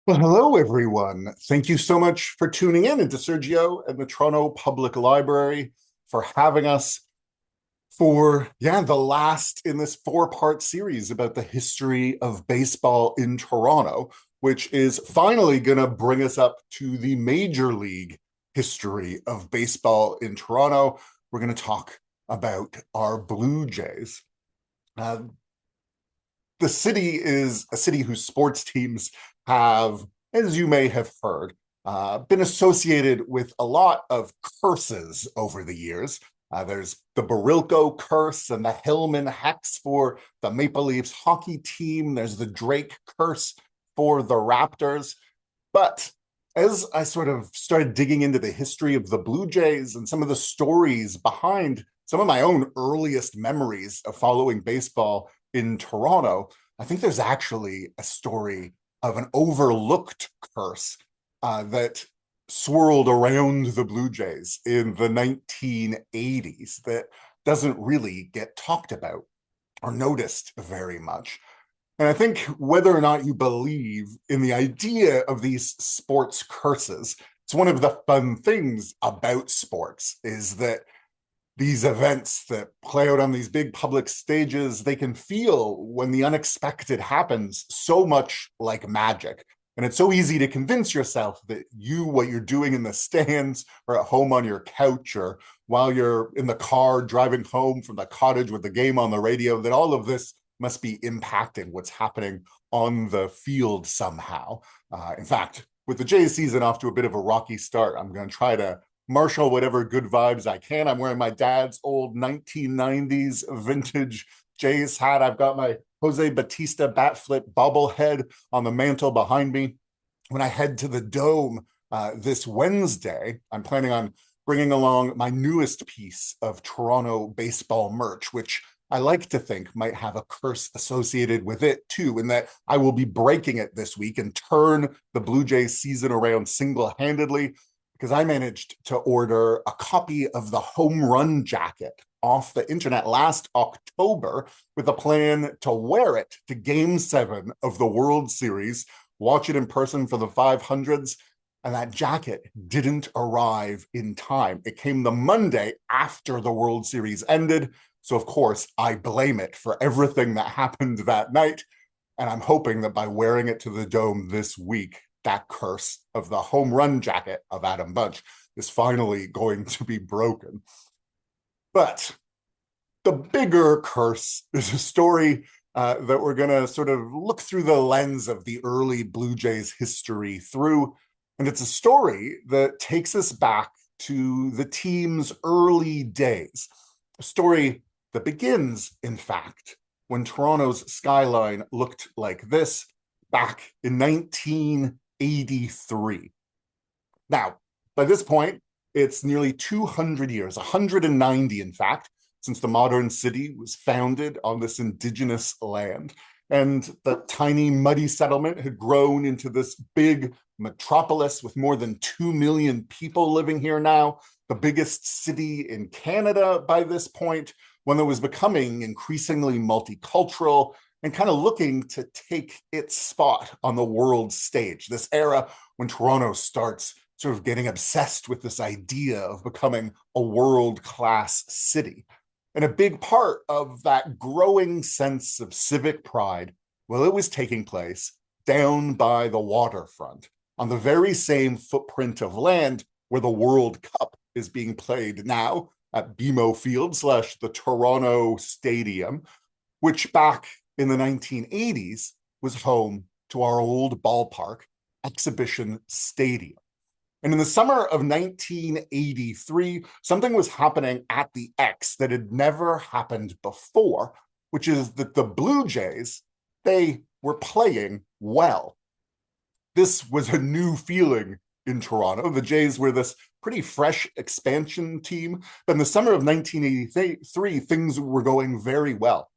Well, hello, everyone. Thank you so much for tuning in, and to Sergio and the Toronto Public Library for having us for, the last in this four-part series about the history of baseball in Toronto, which is finally going to bring us up to the Major League history of baseball in Toronto. We're going to talk about our Blue Jays. Uh, the city is a city whose sports teams have, as you may have heard, been associated with a lot of curses over the years. There's the Barilko curse and the Hillman hex for the Maple Leafs hockey team. There's the Drake curse for the Raptors. But as I sort of started digging into the history of the Blue Jays and some of the stories behind some of my own earliest memories of following baseball in Toronto, I think there's actually a story of an overlooked curse that swirled around the Blue Jays in the 1980s that doesn't really get talked about or noticed very much. And I think whether or not you believe in the idea of these sports curses, it's one of the fun things about sports is that these events that play out on these big public stages, they can feel when the unexpected happens so much like magic. And it's so easy to convince yourself that what you're doing in the stands or at home on your couch or while you're in the car driving home from the cottage with the game on the radio, that all of this must be impacting what's happening on the field somehow. In fact, with the Jays season off to a bit of a rocky start, I'm going to try to marshal whatever good vibes I can. I'm wearing my dad's old 1990s vintage Jays hat. I've got my Jose Batista bat flip bobblehead on the mantle behind me. When I head to the Dome this Wednesday, I'm planning on bringing along my newest piece of Toronto baseball merch, which I like to think might have a curse associated with it too, in that I will be breaking it this week and turn the Blue Jays season around single-handedly, because I managed to order a copy of the home run jacket off the internet last October with a plan to wear it to Game 7 of the World Series, watch it in person for the 500s, and that jacket didn't arrive in time. It came the Monday after the World Series ended, so of course I blame it for everything that happened that night, and I'm hoping that by wearing it to the Dome this week, that curse of the home run jacket of Adam Bunch is finally going to be broken. But the bigger curse is a story that we're going to sort of look through the lens of the early Blue Jays history through. And it's a story that takes us back to the team's early days. A story that begins, in fact, when Toronto's skyline looked like this back in 1983. Now, by this point, it's nearly 200 years, 190 in fact, since the modern city was founded on this indigenous land. And the tiny, muddy settlement had grown into this big metropolis with more than 2 million people living here now, the biggest city in Canada by this point, one that was becoming increasingly multicultural and kind of looking to take its spot on the world stage. This era when Toronto starts sort of getting obsessed with this idea of becoming a world-class city. And a big part of that growing sense of civic pride, well, it was taking place down by the waterfront, on the very same footprint of land where the World Cup is being played now at BMO Field / the Toronto Stadium, which back in the 1980s was home to our old ballpark, Exhibition Stadium. And in the summer of 1983, something was happening at the X that had never happened before, which is that the Blue Jays, they were playing well. This was a new feeling in Toronto. The Jays were this pretty fresh expansion team, but in the summer of 1983, things were going very well.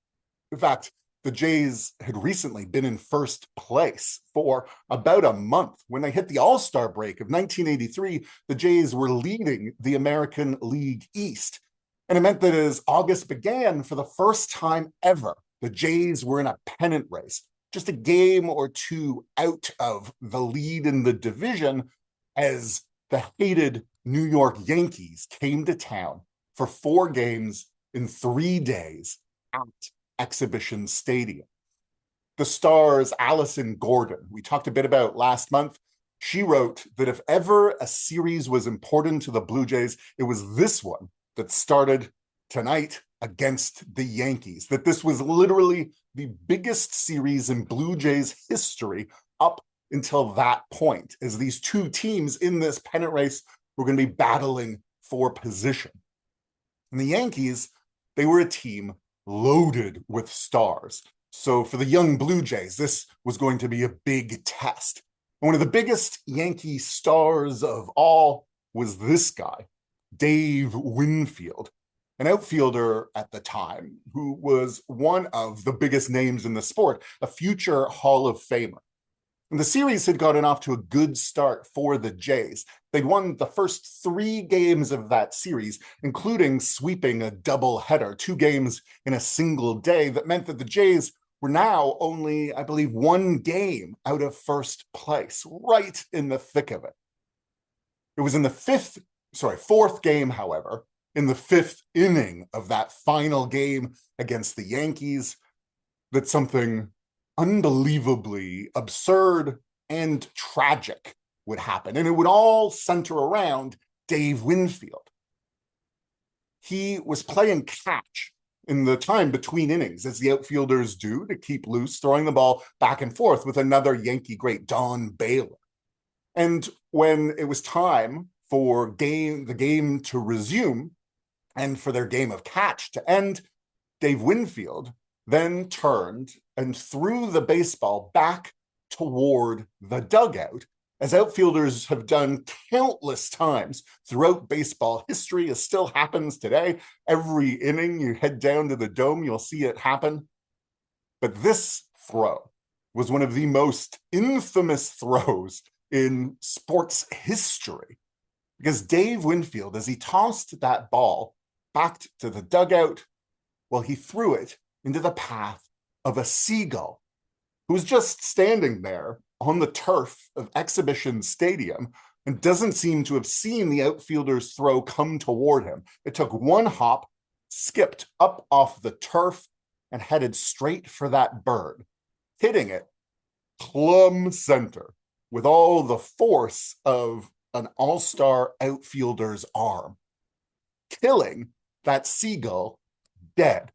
In fact, the Jays had recently been in first place for about a month. When they hit the All-Star break of 1983, the Jays were leading the American League East. And it meant that as August began, for the first time ever, the Jays were in a pennant race, just a game or two out of the lead in the division as the hated New York Yankees came to town for 4 games in 3 days at Exhibition Stadium. The Star's Allison Gordon, we talked a bit about last month, she wrote that if ever a series was important to the Blue Jays, it was this one that started tonight against the Yankees, that this was literally the biggest series in Blue Jays history up until that point, as these two teams in this pennant race were going to be battling for position. And the Yankees, they were a team loaded with stars. So for the young Blue Jays, this was going to be a big test. And one of the biggest Yankee stars of all was this guy, Dave Winfield, an outfielder at the time who was one of the biggest names in the sport, a future Hall of Famer. And the series had gotten off to a good start for the Jays. They'd won the first 3 games of that series, including sweeping a doubleheader, 2 games in a single day. That meant that the Jays were now only, I believe, 1 game out of first place, right in the thick of it. It was in the 4th game, however, in the 5th inning of that final game against the Yankees, that something unbelievably absurd and tragic would happen. And it would all center around Dave Winfield. He was playing catch in the time between innings, as the outfielders do to keep loose, throwing the ball back and forth with another Yankee great, Don Baylor. And when it was time for the game to resume and for their game of catch to end, Dave Winfield then turned and threw the baseball back toward the dugout, as outfielders have done countless times throughout baseball history. It still happens today. Every inning you head down to the dome, you'll see it happen. But this throw was one of the most infamous throws in sports history, because Dave Winfield, as he tossed that ball back to the dugout, well, he threw it into the path of a seagull who was just standing there on the turf of Exhibition Stadium and doesn't seem to have seen the outfielder's throw come toward him. It took 1 hop, skipped up off the turf, and headed straight for that bird, hitting it plumb center with all the force of an all-star outfielder's arm, killing that seagull dead.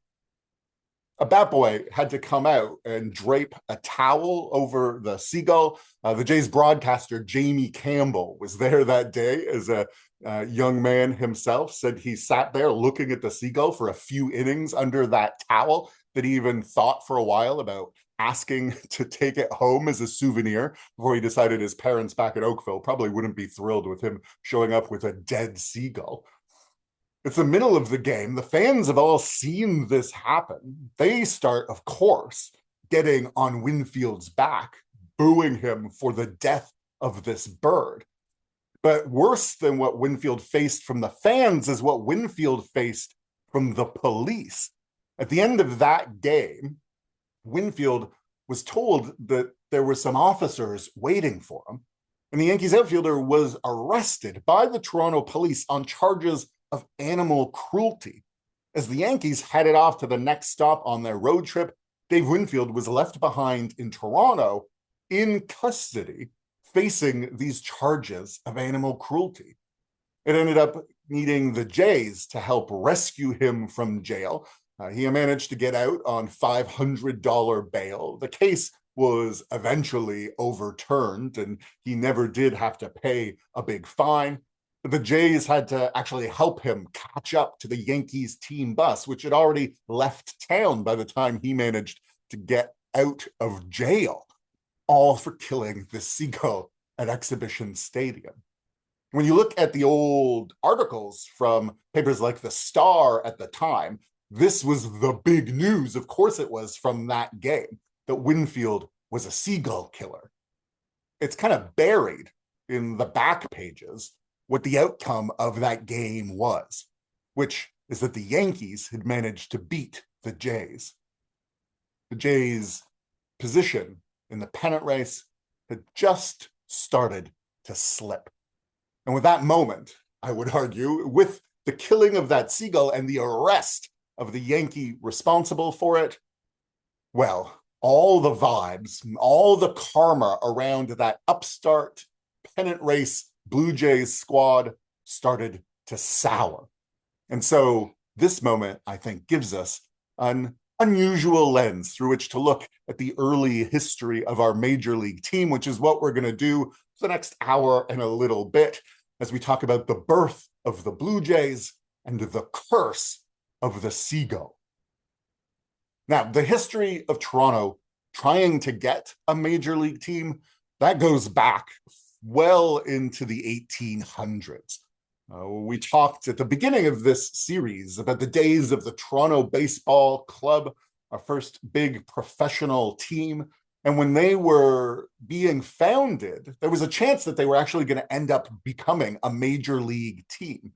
A bat boy had to come out and drape a towel over the seagull. The Jays broadcaster, Jamie Campbell, was there that day as a young man himself, said he sat there looking at the seagull for a few innings under that towel, that he even thought for a while about asking to take it home as a souvenir before he decided his parents back at Oakville probably wouldn't be thrilled with him showing up with a dead seagull. It's the middle of the game. The fans have all seen this happen. They start, of course, getting on Winfield's back, booing him for the death of this bird. But worse than what Winfield faced from the fans is what Winfield faced from the police. At the end of that game, Winfield was told that there were some officers waiting for him, and the Yankees outfielder was arrested by the Toronto police on charges of animal cruelty. As the Yankees headed off to the next stop on their road trip, Dave Winfield was left behind in Toronto in custody, facing these charges of animal cruelty. It ended up needing the Jays to help rescue him from jail. He managed to get out on $500 bail. The case was eventually overturned, and he never did have to pay a big fine. The Jays had to actually help him catch up to the Yankees team bus, which had already left town by the time he managed to get out of jail, all for killing the seagull at Exhibition Stadium. When you look at the old articles from papers like The Star at the time, this was the big news, of course it was, from that game, that Winfield was a seagull killer. It's kind of buried in the back pages what the outcome of that game was, which is that the Yankees had managed to beat the Jays. The Jays position in the pennant race had just started to slip. And with that moment, I would argue, with the killing of that seagull and the arrest of the Yankee responsible for it, well, all the vibes, all the karma around that upstart pennant race Blue Jays squad started to sour. And so this moment, I think, gives us an unusual lens through which to look at the early history of our major league team, which is what we're going to do for the next hour and a little bit as we talk about the birth of the Blue Jays and the curse of the Seagull. Now, the history of Toronto trying to get a major league team, that goes back well into the 1800s. We talked at the beginning of this series about the days of the Toronto Baseball Club, our first big professional team. And when they were being founded, there was a chance that they were actually going to end up becoming a major league team.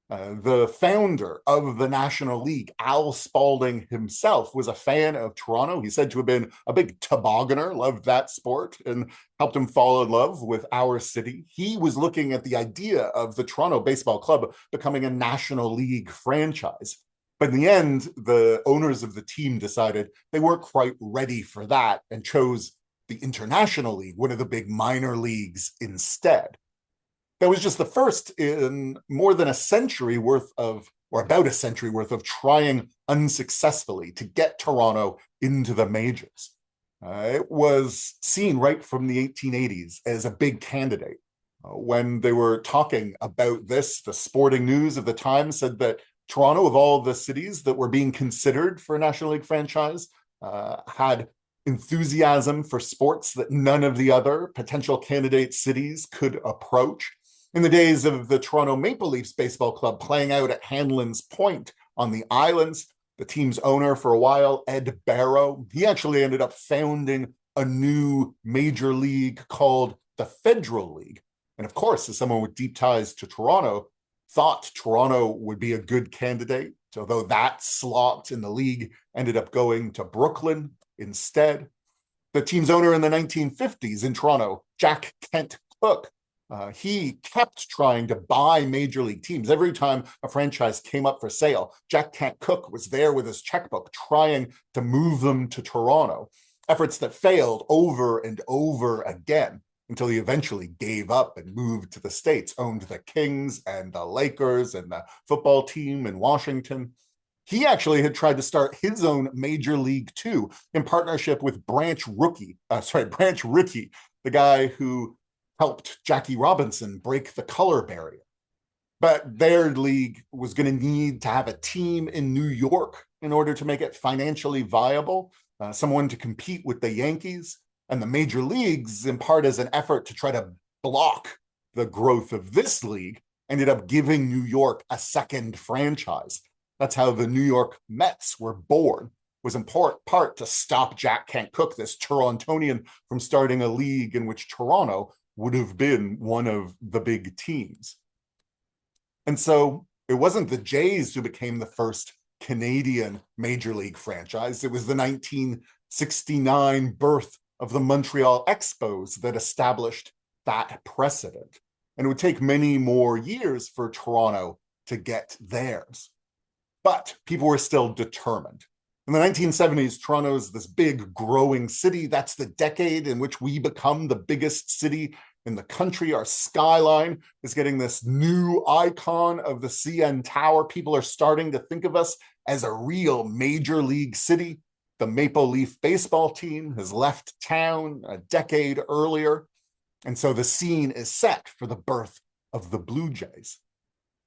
The founder of the National League, Al Spalding himself, was a fan of Toronto. He's said to have been a big tobogganer, loved that sport, and helped him fall in love with our city. He was looking at the idea of the Toronto Baseball Club becoming a National League franchise. But in the end, the owners of the team decided they weren't quite ready for that and chose the International League, one of the big minor leagues, instead. That was just the first in more than a century worth of, or about a century worth of trying unsuccessfully to get Toronto into the majors. It was seen right from the 1880s as a big candidate. When they were talking about this, the Sporting News of the time said that Toronto, of all the cities that were being considered for a National League franchise, had enthusiasm for sports that none of the other potential candidate cities could approach. In the days of the Toronto Maple Leafs Baseball Club playing out at Hanlon's Point on the Islands, the team's owner for a while, Ed Barrow, he actually ended up founding a new major league called the Federal League. And of course, as someone with deep ties to Toronto, thought Toronto would be a good candidate. So though that slot in the league ended up going to Brooklyn instead. The team's owner in the 1950s in Toronto, Jack Kent Cooke, he kept trying to buy major league teams. Every time a franchise came up for sale, Jack Kent Cooke was there with his checkbook trying to move them to Toronto. Efforts that failed over and over again until he eventually gave up and moved to the States, owned the Kings and the Lakers and the football team in Washington. He actually had tried to start his own major league too, in partnership with Branch Rickey, the guy who helped Jackie Robinson break the color barrier. But their league was going to need to have a team in New York in order to make it financially viable, someone to compete with the Yankees. And the major leagues, in part as an effort to try to block the growth of this league, ended up giving New York a second franchise. That's how the New York Mets were born, was in part to stop Jack Kent Cooke, this Torontonian, from starting a league in which Toronto would have been one of the big teams. And so it wasn't the Jays who became the first Canadian major league franchise. It was the 1969 birth of the Montreal Expos that established that precedent. And it would take many more years for Toronto to get theirs. But people were still determined. In the 1970s, Toronto is this big growing city. That's the decade in which we become the biggest city in the country. Our skyline is getting this new icon of the CN Tower. People are starting to think of us as a real major league city. The Maple Leaf baseball team has left town a decade earlier. And so the scene is set for the birth of the Blue Jays.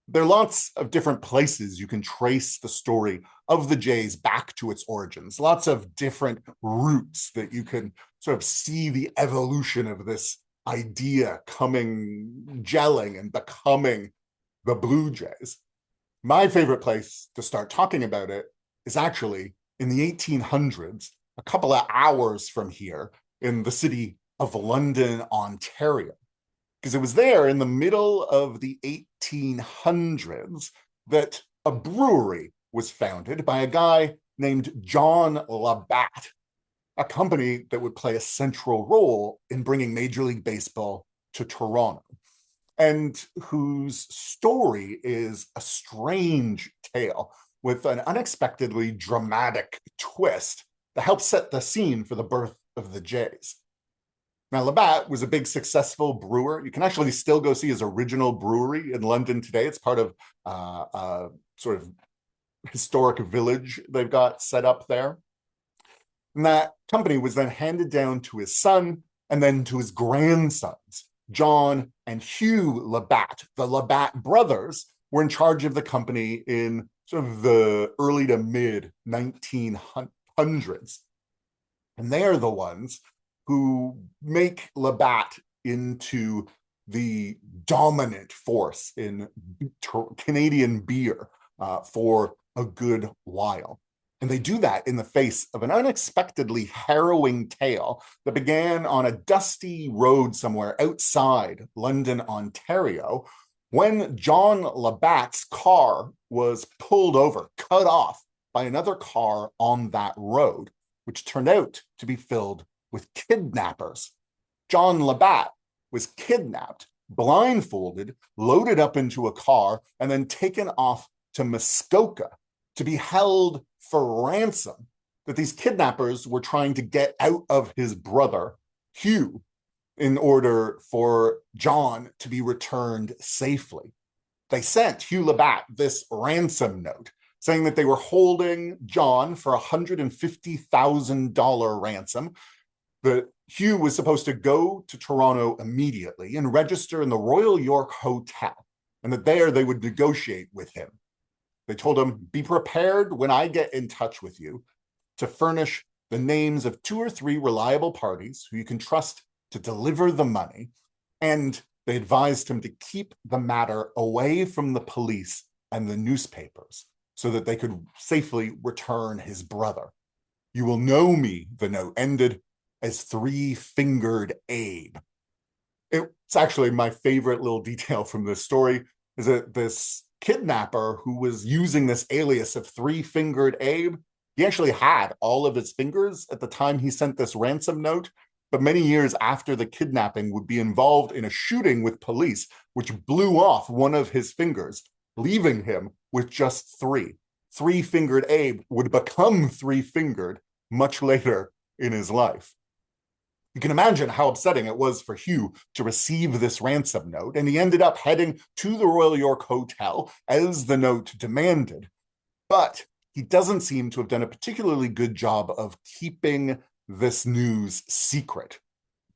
There are lots of different places you can trace the story of the Jays back to its origins, lots of different routes that you can sort of see the evolution of this idea coming, gelling, and becoming the Blue Jays. My favorite place to start talking about it is actually in the 1800s, a couple of hours from here in the city of London, Ontario. Because it was there in the middle of the 1800s that a brewery was founded by a guy named John Labatt. a company that would play a central role in bringing Major League Baseball to Toronto, and whose story is a strange tale with an unexpectedly dramatic twist that helps set the scene for the birth of the Jays. Now, Labatt was a big successful brewer. You can actually still go see his original brewery in London today. It's part of a sort of historic village they've got set up there. And that company was then handed down to his son and then to his grandsons. John and Hugh Labatt, the Labatt brothers, were in charge of the company in sort of the early to mid 1900s. And they are the ones who make Labatt into the dominant force in Canadian beer for a good while. And they do that in the face of an unexpectedly harrowing tale that began on a dusty road somewhere outside London, Ontario, when John Labatt's car was pulled over, cut off by another car on that road, which turned out to be filled with kidnappers. John Labatt was kidnapped, blindfolded, loaded up into a car, and then taken off to Muskoka to be held for ransom that these kidnappers were trying to get out of his brother, Hugh, in order for John to be returned safely. They sent Hugh Labatt this ransom note saying that they were holding John for $150,000 ransom, that Hugh was supposed to go to Toronto immediately and register in the Royal York Hotel, and that there they would negotiate with him. They told him, be prepared when I get in touch with you to furnish the names of 2 or 3 reliable parties who you can trust to deliver the money. And they advised him to keep the matter away from the police and the newspapers so that they could safely return his brother. You will know me, the note ended, as 3-fingered Abe. It's actually my favorite little detail from this story is that this kidnapper who was using this alias of 3-fingered Abe, he actually had all of his fingers at the time he sent this ransom note, but many years after the kidnapping would be involved in a shooting with police, which blew off one of his fingers, leaving him with just 3. 3-fingered Abe would become 3-fingered much later in his life. You can imagine how upsetting it was for Hugh to receive this ransom note, and he ended up heading to the Royal York Hotel as the note demanded. But he doesn't seem to have done a particularly good job of keeping this news secret.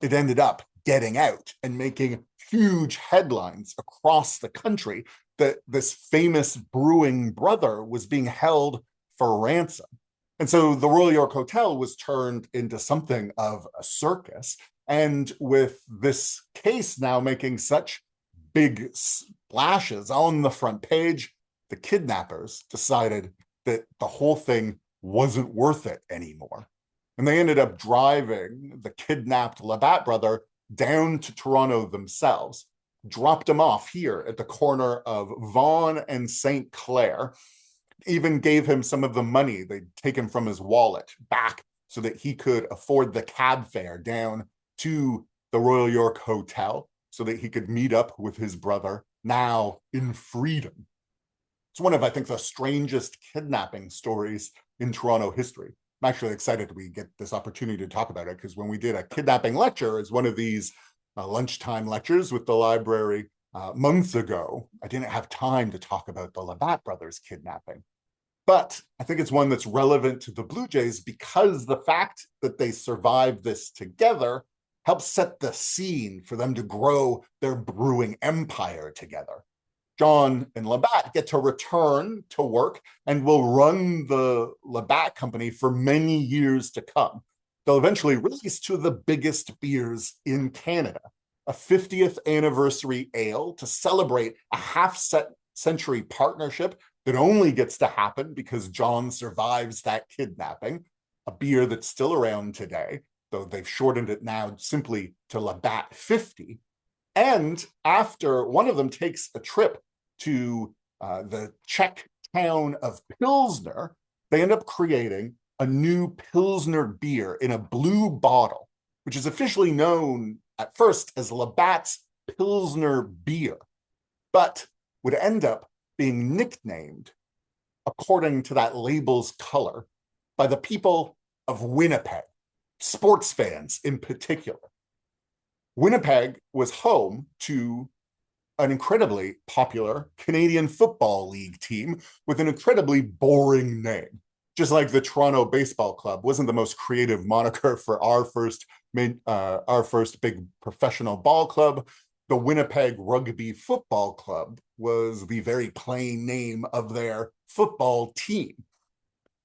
It ended up getting out and making huge headlines across the country that this famous brewing brother was being held for ransom. And so the Royal York Hotel was turned into something of a circus. And with this case now making such big splashes on the front page, the kidnappers decided that the whole thing wasn't worth it anymore. And they ended up driving the kidnapped Labatt brother down to Toronto themselves, dropped him off here at the corner of Vaughan and St. Clair, even gave him some of the money they'd taken from his wallet back so that he could afford the cab fare down to the Royal York Hotel so that he could meet up with his brother now in freedom. It's one of, I think, the strangest kidnapping stories in Toronto history. I'm actually excited we get this opportunity to talk about it because when we did a kidnapping lecture as one of these lunchtime lectures with the library months ago, I didn't have time to talk about the Labatt brothers kidnapping. But I think it's one that's relevant to the Blue Jays because the fact that they survived this together helps set the scene for them to grow their brewing empire together. John and Labatt get to return to work and will run the Labatt company for many years to come. They'll eventually release 2 of the biggest beers in Canada, a 50th anniversary ale to celebrate a half-century partnership that only gets to happen because John survives that kidnapping, a beer that's still around today, though they've shortened it now simply to Labatt 50. And after one of them takes a trip to the Czech town of Pilsner, they end up creating a new Pilsner beer in a blue bottle, which is officially known at first as Labatt's Pilsner beer, but would end up being nicknamed, according to that label's color, by the people of Winnipeg, sports fans in particular. Winnipeg was home to an incredibly popular Canadian Football League team with an incredibly boring name. Just like the Toronto Baseball Club wasn't the most creative moniker for our first big professional ball club, the Winnipeg Rugby Football Club was the very plain name of their football team.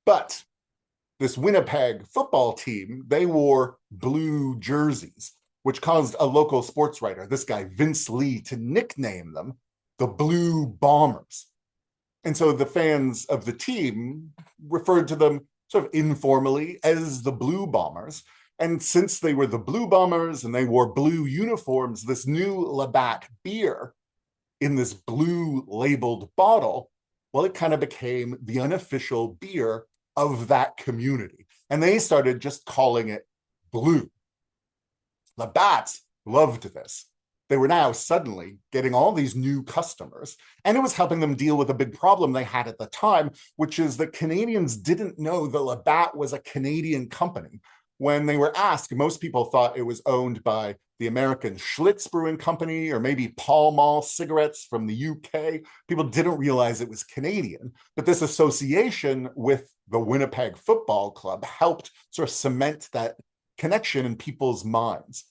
But this Winnipeg football team, they wore blue jerseys, which caused a local sports writer, this guy Vince Lee, to nickname them the Blue Bombers. And so the fans of the team referred to them sort of informally as the Blue Bombers. And since they were the Blue Bombers and they wore blue uniforms, this new Labatt beer in this blue labeled bottle, well, it kind of became the unofficial beer of that community. And they started just calling it Blue. Labatt's loved this. They were now suddenly getting all these new customers, and it was helping them deal with a big problem they had at the time, which is that Canadians didn't know that Labatt was a Canadian company. When they were asked, most people thought it was owned by the American Schlitz Brewing Company or maybe Pall Mall cigarettes from the UK. People didn't realize it was Canadian, but this association with the Winnipeg Football Club helped sort of cement that connection in people's minds.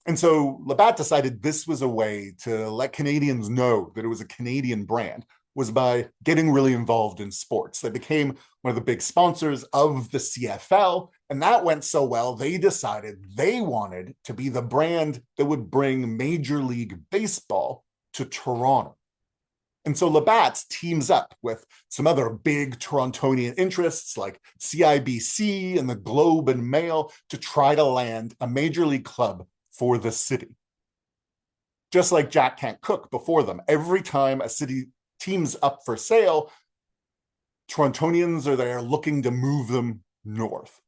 And so Labatt decided this was a way to let Canadians know that it was a Canadian brand, was by getting really involved in sports. They became one of the big sponsors of the CFL, and that went so well, they decided they wanted to be the brand that would bring Major League Baseball to Toronto. And so Labatt's teams up with some other big Torontonian interests like CIBC and the Globe and Mail to try to land a Major League club for the city. Just like Jack Can't Cook before them, every time a city team's up for sale, Torontonians are there looking to move them north.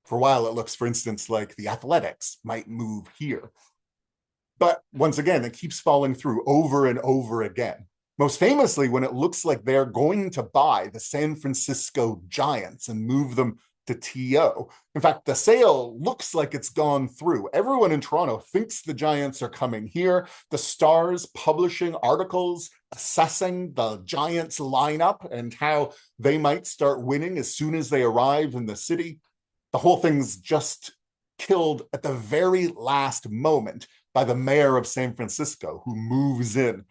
For a while, it looks, for instance, like the Athletics might move here. But once again, it keeps falling through over and over again. Most famously, when it looks like they're going to buy the San Francisco Giants and move them to TO. In fact, the sale looks like it's gone through. Everyone in Toronto thinks the Giants are coming here. The Star's publishing articles assessing the Giants lineup and how they might start winning as soon as they arrive in the city. The whole thing's just killed at the very last moment by the mayor of San Francisco, who moves in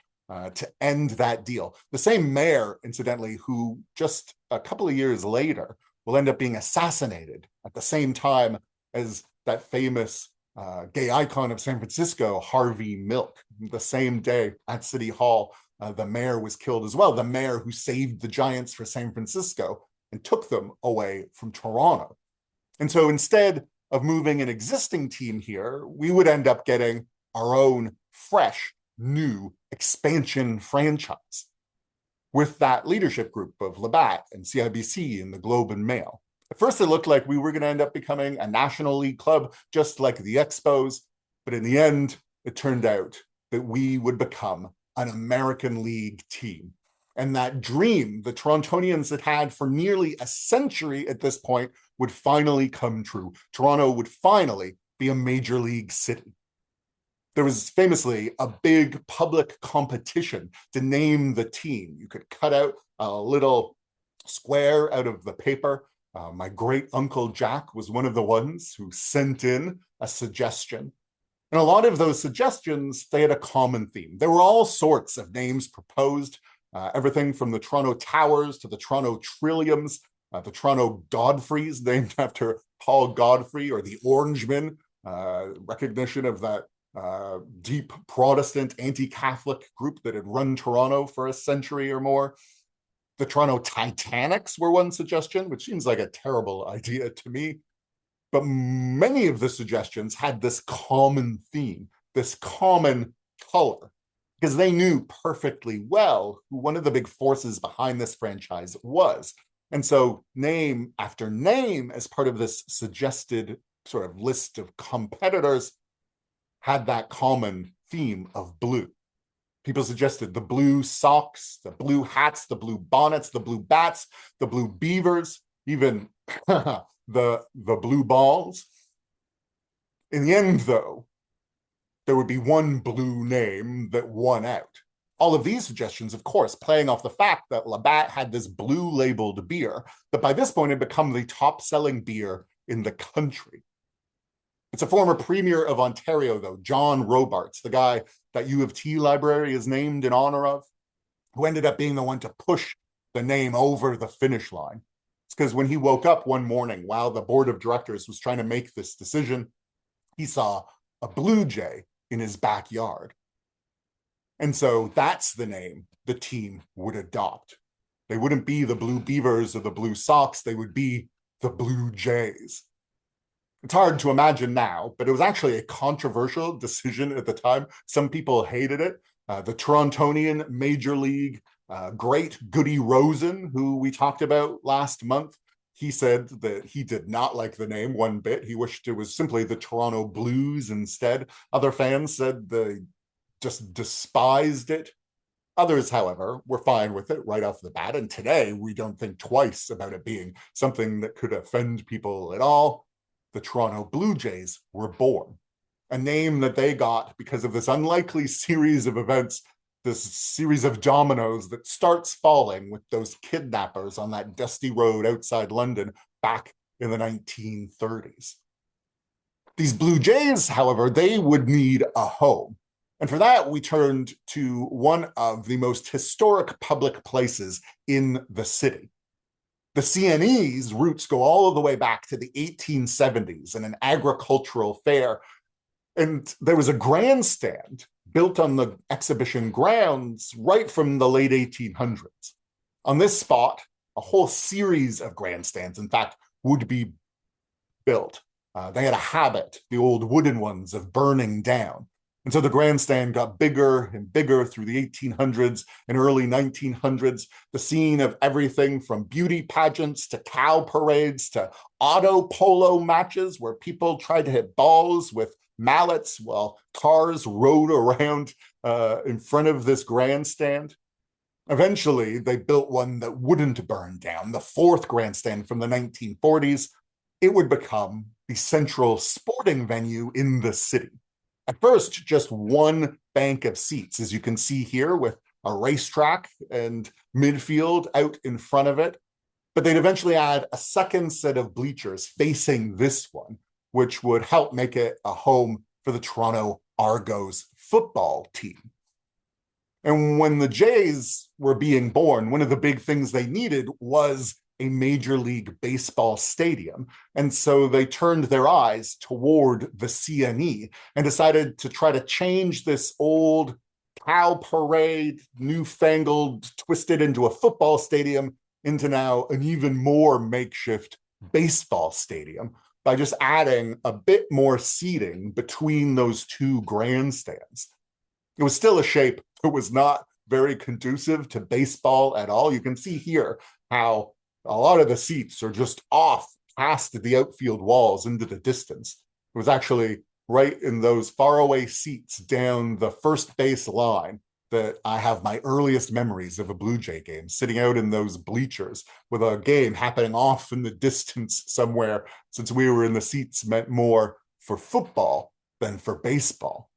to end that deal. The same mayor, incidentally, who just a couple of years later will end up being assassinated at the same time as that famous gay icon of San Francisco, Harvey Milk. The same day at City Hall, the mayor was killed as well. The mayor who saved the Giants for San Francisco and took them away from Toronto. And so instead of moving an existing team here, we would end up getting our own fresh, new expansion franchise with that leadership group of Labatt and CIBC and the Globe and Mail. At first, it looked like we were going to end up becoming a National League club, just like the Expos. But in the end, it turned out that we would become an American League team. And that dream the Torontonians had had for nearly a century at this point would finally come true. Toronto would finally be a major league city. There was famously a big public competition to name the team. You could cut out a little square out of the paper. My great uncle Jack was one of the ones who sent in a suggestion. And a lot of those suggestions, they had a common theme. There were all sorts of names proposed, everything from the Toronto Towers to the Toronto Trilliums, the Toronto Godfreys, named after Paul Godfrey, or the Orangemen, recognition of that deep Protestant anti-Catholic group that had run Toronto for a century or more. The Toronto Titanics were one suggestion, which seems like a terrible idea to me. But many of the suggestions had this common theme, this common color, because they knew perfectly well who one of the big forces behind this franchise was. And so name after name, as part of this suggested sort of list of competitors, had that common theme of blue. People suggested the blue socks, the blue hats, the blue bonnets, the blue bats, the blue beavers, even the blue balls. In the end, though, there would be one blue name that won out. All of these suggestions, of course, playing off the fact that Labatt had this blue labeled beer that by this point had become the top selling beer in the country. It's a former premier of Ontario, though, John Robarts, the guy that U of T library is named in honor of, who ended up being the one to push the name over the finish line. It's because when he woke up one morning while the board of directors was trying to make this decision, he saw a blue jay in his backyard. And so that's the name the team would adopt. They wouldn't be the Blue Beavers or the Blue Sox, they would be the Blue Jays. It's hard to imagine now, but it was actually a controversial decision at the time. Some people hated it. The Torontonian Major League great Goody Rosen, who we talked about last month, he said that he did not like the name one bit. He wished it was simply the Toronto Blues instead. Other fans said they just despised it. Others, however, were fine with it right off the bat. And today, we don't think twice about it being something that could offend people at all. The Toronto Blue Jays were born, a name that they got because of this unlikely series of events, this series of dominoes that starts falling with those kidnappers on that dusty road outside London back in the 1930s. These Blue Jays, however, they would need a home. And for that, we turned to one of the most historic public places in the city. The CNE's roots go all the way back to the 1870s in an agricultural fair. And there was a grandstand built on the exhibition grounds right from the late 1800s. On this spot, a whole series of grandstands, in fact, would be built. They had a habit, the old wooden ones, of burning down. And so the grandstand got bigger and bigger through the 1800s and early 1900s, the scene of everything from beauty pageants to cow parades to auto polo matches where people tried to hit balls with mallets while cars rode around in front of this grandstand. Eventually, they built one that wouldn't burn down, the fourth grandstand from the 1940s. It would become the central sporting venue in the city. At first, just one bank of seats, as you can see here, with a racetrack and midfield out in front of it. But they'd eventually add a second set of bleachers facing this one, which would help make it a home for the Toronto Argos football team. And when the Jays were being born, one of the big things they needed was a Major League Baseball stadium. And so they turned their eyes toward the CNE and decided to try to change this old cow parade, newfangled, twisted into a football stadium into now an even more makeshift baseball stadium by just adding a bit more seating between those two grandstands. It was still a shape that was not very conducive to baseball at all. You can see here how a lot of the seats are just off past the outfield walls into the distance. It was actually right in those faraway seats down the first base line that I have my earliest memories of a Blue Jay game, sitting out in those bleachers with a game happening off in the distance somewhere, since we were in the seats meant more for football than for baseball.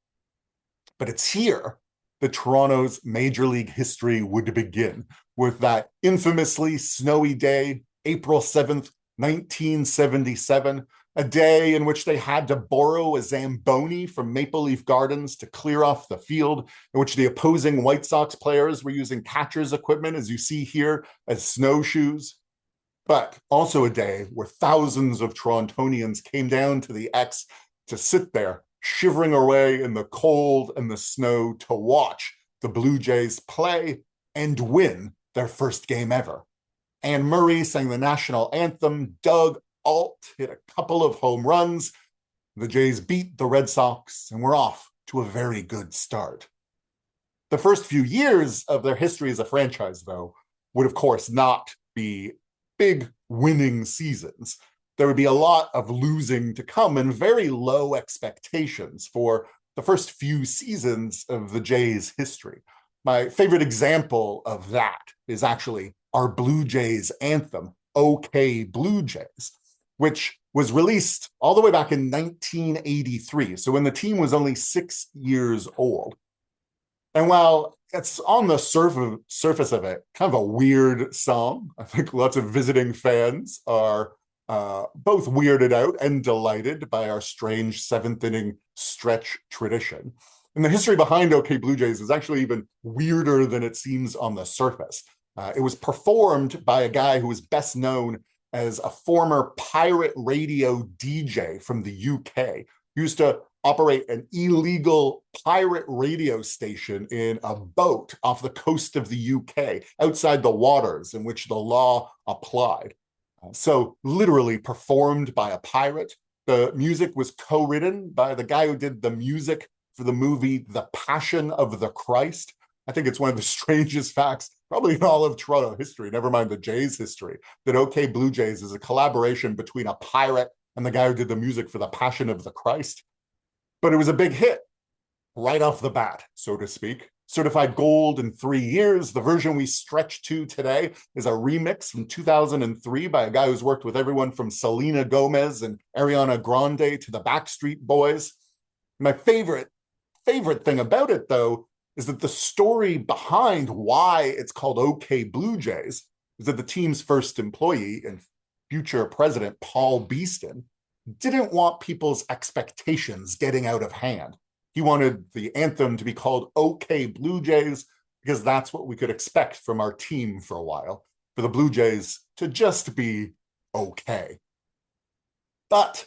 But it's here that Toronto's Major League history would begin, with that infamously snowy day, April 7th, 1977, a day in which they had to borrow a Zamboni from Maple Leaf Gardens to clear off the field, in which the opposing White Sox players were using catcher's equipment, as you see here, as snowshoes. But also a day where thousands of Torontonians came down to the X to sit there, shivering away in the cold and the snow to watch the Blue Jays play and win their first game ever. Anne Murray sang the national anthem. Doug Alt hit a couple of home runs. The Jays beat the Red Sox and were off to a very good start. The first few years of their history as a franchise, though, would of course not be big winning seasons, there would be a lot of losing to come and very low expectations for the first few seasons of the Jays' history. My favorite example of that is actually our Blue Jays anthem, OK Blue Jays, which was released all the way back in 1983. So when the team was only 6 years old. And while it's on the surface of it, kind of a weird song, I think lots of visiting fans are both weirded out and delighted by our strange seventh inning stretch tradition. And the history behind OK Blue Jays is actually even weirder than it seems on the surface. It was performed by a guy who was best known as a former pirate radio DJ from the UK. He used to operate an illegal pirate radio station in a boat off the coast of the UK, outside the waters in which the law applied. So literally performed by a pirate. The music was co-written by the guy who did the music for the movie The Passion of the Christ. I think it's one of the strangest facts, probably in all of Toronto history, never mind the Jays history, that OK Blue Jays is a collaboration between a pirate and the guy who did the music for The Passion of the Christ. But it was a big hit right off the bat, so to speak. Certified gold in 3 years. The version we stretch to today is a remix from 2003 by a guy who's worked with everyone from Selena Gomez and Ariana Grande to the Backstreet Boys. My favorite thing about it, though, is that the story behind why it's called OK Blue Jays is that the team's first employee and future president, Paul Beeston, didn't want people's expectations getting out of hand. He wanted the anthem to be called OK Blue Jays because that's what we could expect from our team for a while, for the Blue Jays to just be okay. But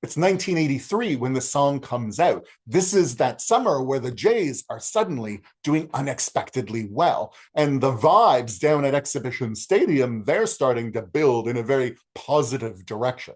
it's 1983 when the song comes out. This is that summer where the Jays are suddenly doing unexpectedly well. And the vibes down at Exhibition Stadium, they're starting to build in a very positive direction.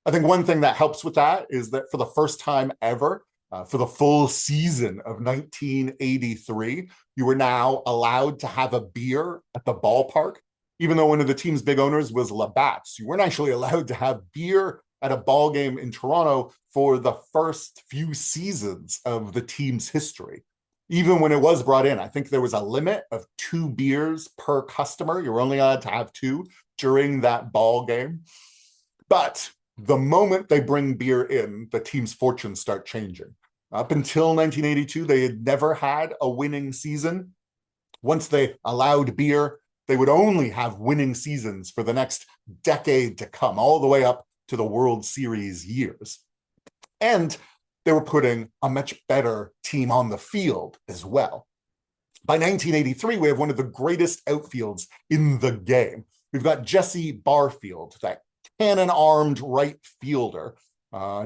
I think one thing that helps with that is that for the first time ever, for the full season of 1983, you were now allowed to have a beer at the ballpark. Even though one of the team's big owners was Labatt's, you weren't actually allowed to have beer at a ball game in Toronto for the first few seasons of the team's history. Even when it was brought in, I think there was a limit of 2 beers per customer. You were only allowed to have 2 during that ball game. But the moment they bring beer in, the team's fortunes start changing. Up until 1982, they had never had a winning season. Once they allowed beer, they would only have winning seasons for the next decade to come, all the way up to the World Series years. And they were putting a much better team on the field as well. By 1983, we have one of the greatest outfields in the game. We've got Jesse Barfield, that cannon-armed right fielder,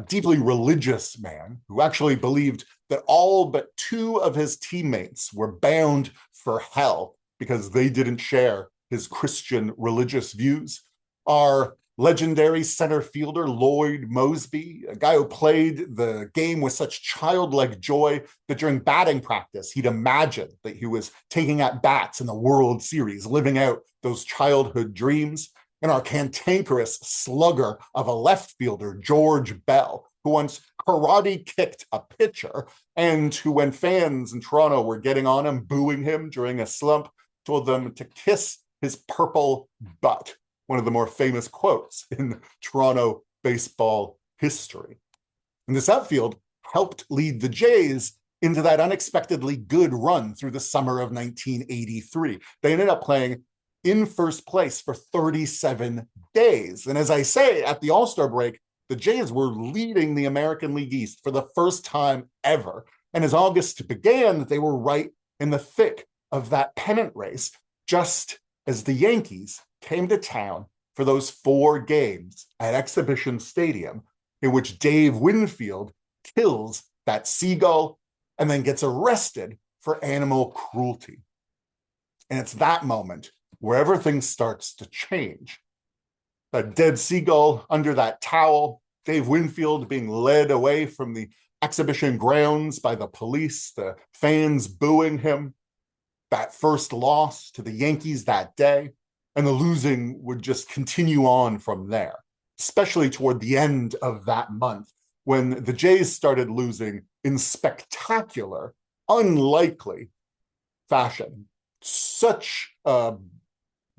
deeply religious man who actually believed that all but 2 of his teammates were bound for hell because they didn't share his Christian religious views. Our legendary center fielder, Lloyd Moseby, a guy who played the game with such childlike joy that during batting practice, he'd imagine that he was taking at bats in the World Series, living out those childhood dreams. And our cantankerous slugger of a left fielder, George Bell, who once karate kicked a pitcher and who, when fans in Toronto were getting on him, booing him during a slump, told them to kiss his purple butt. One of the more famous quotes in Toronto baseball history. And this outfield helped lead the Jays into that unexpectedly good run through the summer of 1983. They ended up playing in first place for 37 days. And as I say, at the All-Star break, the Jays were leading the American League East for the first time ever. And as August began, they were right in the thick of that pennant race, just as the Yankees came to town for those 4 games at Exhibition Stadium, in which Dave Winfield kills that seagull and then gets arrested for animal cruelty. And it's that moment where everything starts to change. A dead seagull under that towel, Dave Winfield being led away from the exhibition grounds by the police, the fans booing him, that first loss to the Yankees that day, And the losing would just continue on from there, especially toward the end of that month when the Jays started losing in spectacular, unlikely fashion. Such a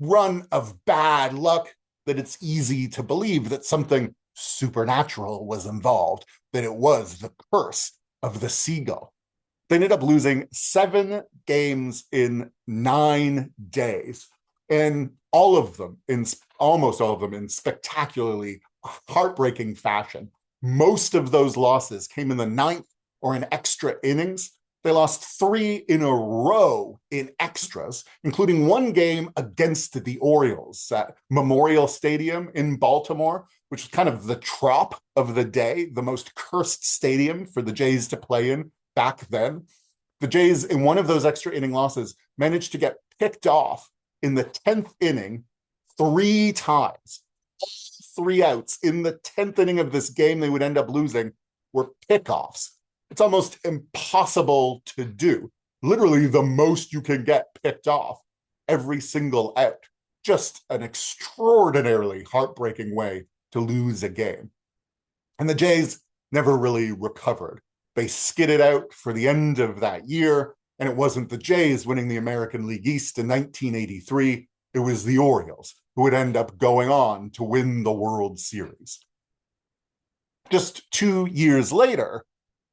run of bad luck that it's easy to believe that something supernatural was involved, that it was the curse of the Seagull. They ended up losing 7 games in 9 days, and almost all of them in spectacularly heartbreaking fashion. Most of those losses came in the 9th or in extra innings. They lost 3 in a row in extras, including one game against the Orioles at Memorial Stadium in Baltimore, which is kind of the trop of the day, the most cursed stadium for the Jays to play in back then. The Jays, in one of those extra inning losses, managed to get picked off in the 10th inning 3 times. 3 outs in the 10th inning of this game they would end up losing were pickoffs. It's almost impossible to do. Literally the most you can get picked off every single out. Just an extraordinarily heartbreaking way to lose a game. And the Jays never really recovered. They skidded out for the end of that year, and it wasn't the Jays winning the American League East in 1983. It was the Orioles who would end up going on to win the World Series. Just 2 years later,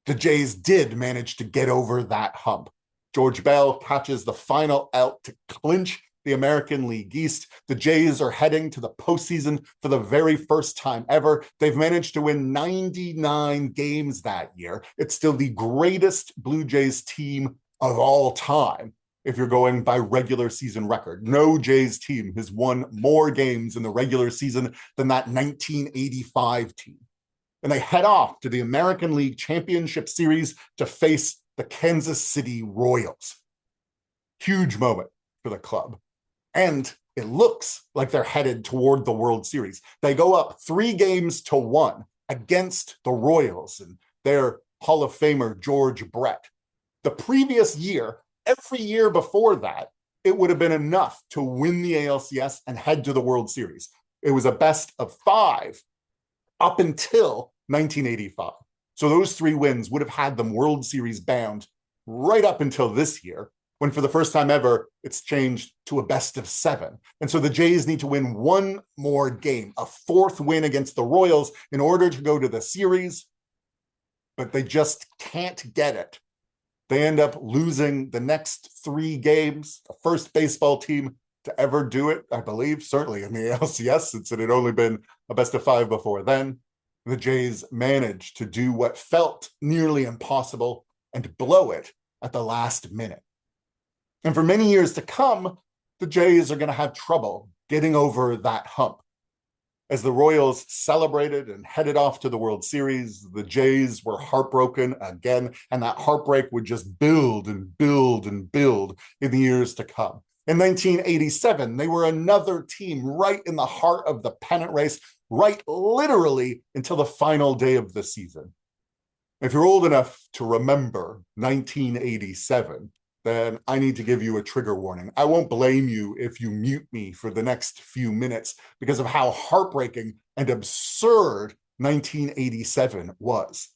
the Jays did manage to get over that hump. George Bell catches the final out to clinch the American League East. The Jays are heading to the postseason for the very first time ever. They've managed to win 99 games that year. It's still the greatest Blue Jays team of all time, if you're going by regular season record. No Jays team has won more games in the regular season than that 1985 team. And they head off to the American League Championship Series to face the Kansas City Royals. Huge moment for the club. And it looks like they're headed toward the World Series. They go up 3-1 against the Royals and their Hall of Famer, George Brett. The previous year, every year before that, it would have been enough to win the ALCS and head to the World Series. It was a best of 5 up until 1985. So those 3 wins would have had them World Series bound right up until this year, when for the first time ever, it's changed to a best of 7. And so the Jays need to win one more game, a 4th win against the Royals in order to go to the series, but they just can't get it. They end up losing the next 3 games, the first baseball team to ever do it, I believe, certainly in the ALCS, since it had only been a best of 5 before then. The Jays managed to do what felt nearly impossible and blow it at the last minute. And for many years to come, the Jays are going to have trouble getting over that hump. As the Royals celebrated and headed off to the World Series, the Jays were heartbroken again, and that heartbreak would just build and build and build in the years to come. In 1987, they were another team right in the heart of the pennant race, right literally until the final day of the season. If you're old enough to remember 1987, then I need to give you a trigger warning. I won't blame you if you mute me for the next few minutes because of how heartbreaking and absurd 1987 was.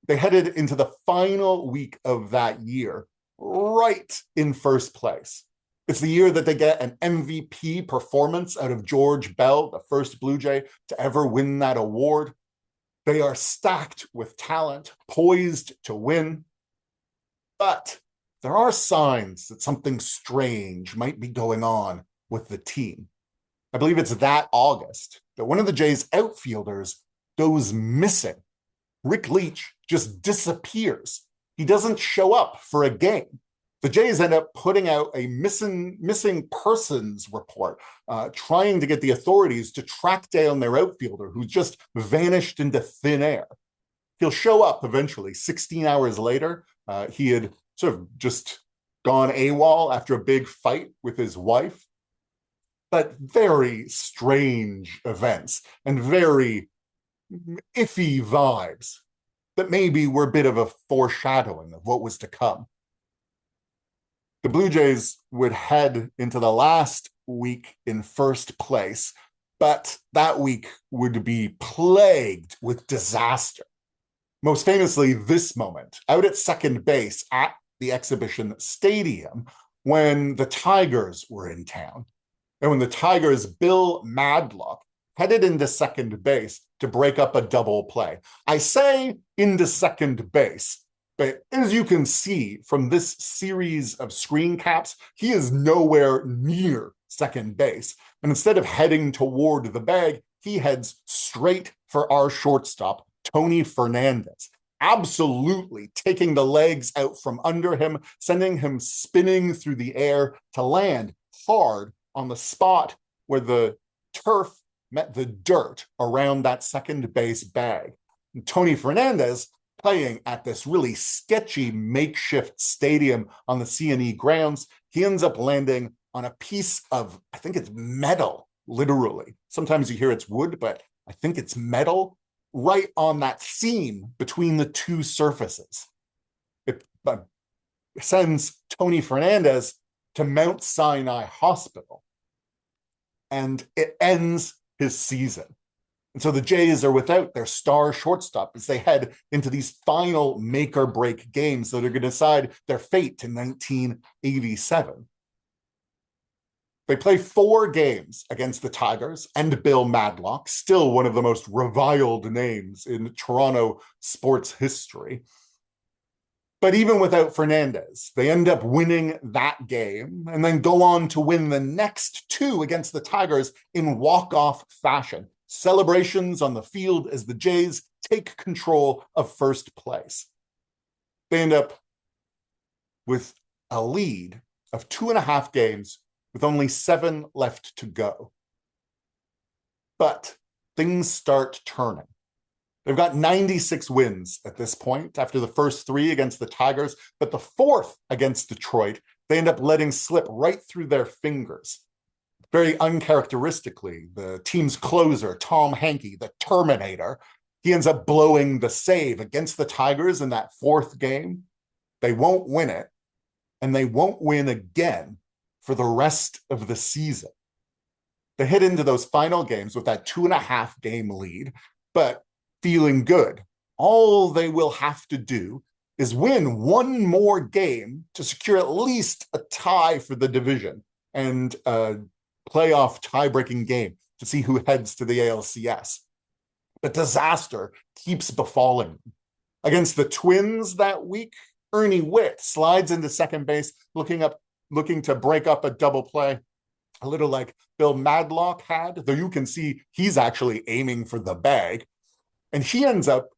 They headed into the final week of that year right in first place. It's the year that they get an MVP performance out of George Bell, the first Blue Jay to ever win that award. They are stacked with talent, poised to win. But there are signs that something strange might be going on with the team. I believe it's that August that one of the Jays' outfielders goes missing. Rick Leach just disappears. He doesn't show up for a game. The Jays end up putting out a missing persons report, trying to get the authorities to track down their outfielder who just vanished into thin air. He'll show up eventually, 16 hours later. He had sort of just gone AWOL after a big fight with his wife. But very strange events and very iffy vibes that maybe were a bit of a foreshadowing of what was to come. The Blue Jays would head into the last week in first place, but that week would be plagued with disaster. Most famously, this moment out at second base at the exhibition stadium when the Tigers were in town. And when the Tigers' Bill Madlock headed into second base to break up a double play. I say into second base, but as you can see from this series of screen caps, he is nowhere near second base. And instead of heading toward the bag, he heads straight for our shortstop, Tony Fernandez, absolutely taking the legs out from under him, sending him spinning through the air to land hard on the spot where the turf met the dirt around that second base bag. And Tony Fernandez, playing at this really sketchy makeshift stadium on the C&E grounds, he ends up landing on a piece of, I think it's metal, literally. Sometimes you hear it's wood, but I think it's metal, right on that seam between the two surfaces. It sends Tony Fernandez to Mount Sinai Hospital, and it ends his season. And so the Jays are without their star shortstop as they head into these final make or break games that are going to decide their fate in 1987. They play 4 games against the Tigers and Bill Madlock, still one of the most reviled names in Toronto sports history. But even without Fernandez, they end up winning that game and then go on to win the next 2 against the Tigers in walk-off fashion. Celebrations on the field as the Jays take control of first place. They end up with a lead of 2.5 games with only 7 left to go. But things start turning. They've got 96 wins at this point after the first 3 against the Tigers, but the 4th against Detroit, they end up letting slip right through their fingers. Very uncharacteristically, the team's closer, Tom Hankey, the Terminator, he ends up blowing the save against the Tigers in that 4th game. They won't win it, and they won't win again for the rest of the season. They hit into those final games with that 2.5 game lead, but feeling good. All they will have to do is win 1 more game to secure at least a tie for the division and a playoff tie-breaking game to see who heads to the ALCS. But disaster keeps befalling them. Against the Twins that week, Ernie Witt slides into second base, looking to break up a double play, a little like Bill Madlock had, though you can see he's actually aiming for the bag. And he ends up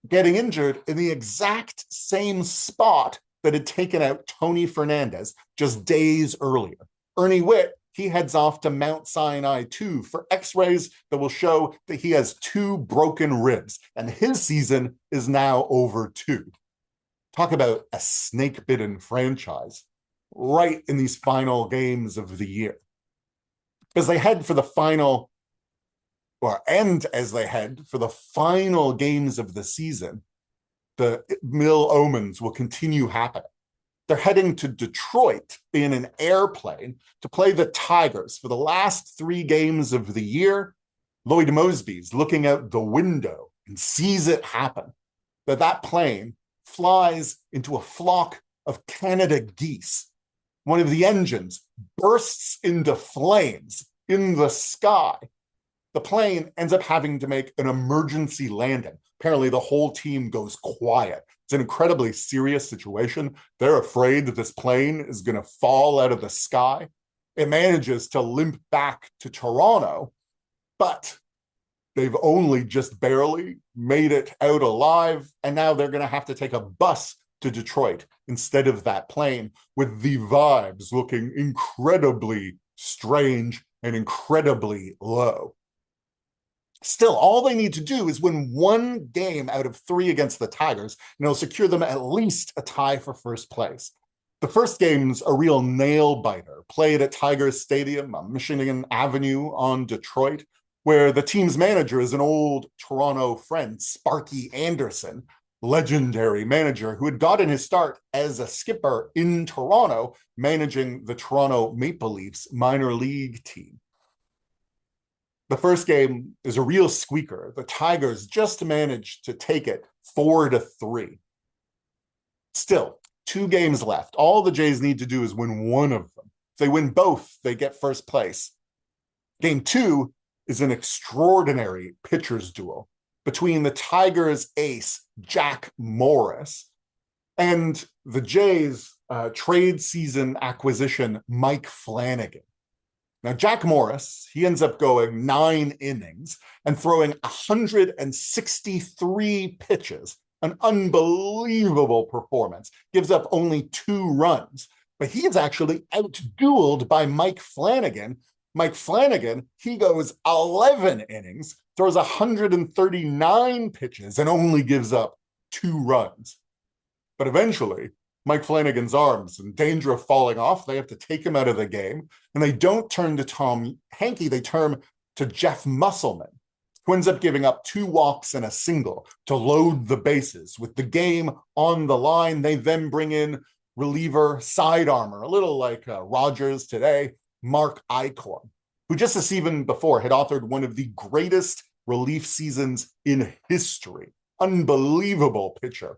getting injured in the exact same spot that had taken out Tony Fernandez just days earlier. Ernie Witt, he heads off to Mount Sinai 2 for x-rays that will show that he has 2 broken ribs, and his season is now over too. Talk about a snake-bitten franchise right in these final games of the year. As they head for the final games of the season, the ill omens will continue happening. They're heading to Detroit in an airplane to play the Tigers for the last 3 games of the year. Lloyd Mosby's looking out the window and sees it happen. That plane flies into a flock of Canada geese. One of the engines bursts into flames in the sky. The plane ends up having to make an emergency landing. Apparently, the whole team goes quiet. It's an incredibly serious situation. They're afraid that this plane is going to fall out of the sky. It manages to limp back to Toronto, but they've only just barely made it out alive, and now they're going to have to take a bus to Detroit instead of that plane, with the vibes looking incredibly strange and incredibly low. Still, all they need to do is win 1 game out of 3 against the Tigers, and it'll secure them at least a tie for first place. The first game's a real nail-biter, played at Tigers Stadium on Michigan Avenue on Detroit, where the team's manager is an old Toronto friend, Sparky Anderson, legendary manager who had gotten his start as a skipper in Toronto, managing the Toronto Maple Leafs minor league team. The first game is a real squeaker. The Tigers just managed to take it 4-3. Still, 2 games left. All the Jays need to do is win one of them. If they win both, they get first place. Game 2 is an extraordinary pitcher's duel between the Tigers' ace, Jack Morris, and the Jays' trade season acquisition, Mike Flanagan. Now, Jack Morris, he ends up going 9 innings and throwing 163 pitches, an unbelievable performance, gives up only 2 runs, but he is actually outdueled by Mike Flanagan. Mike Flanagan, he goes 11 innings, throws 139 pitches, and only gives up 2 runs. But eventually, Mike Flanagan's arm's in danger of falling off. They have to take him out of the game. And they don't turn to Tom Hankey, they turn to Jeff Musselman, who ends up giving up 2 walks and a single to load the bases. With the game on the line, they then bring in reliever side armor, a little like Rogers today, Mark Eichhorn, who just this season before had authored one of the greatest relief seasons in history. Unbelievable pitcher.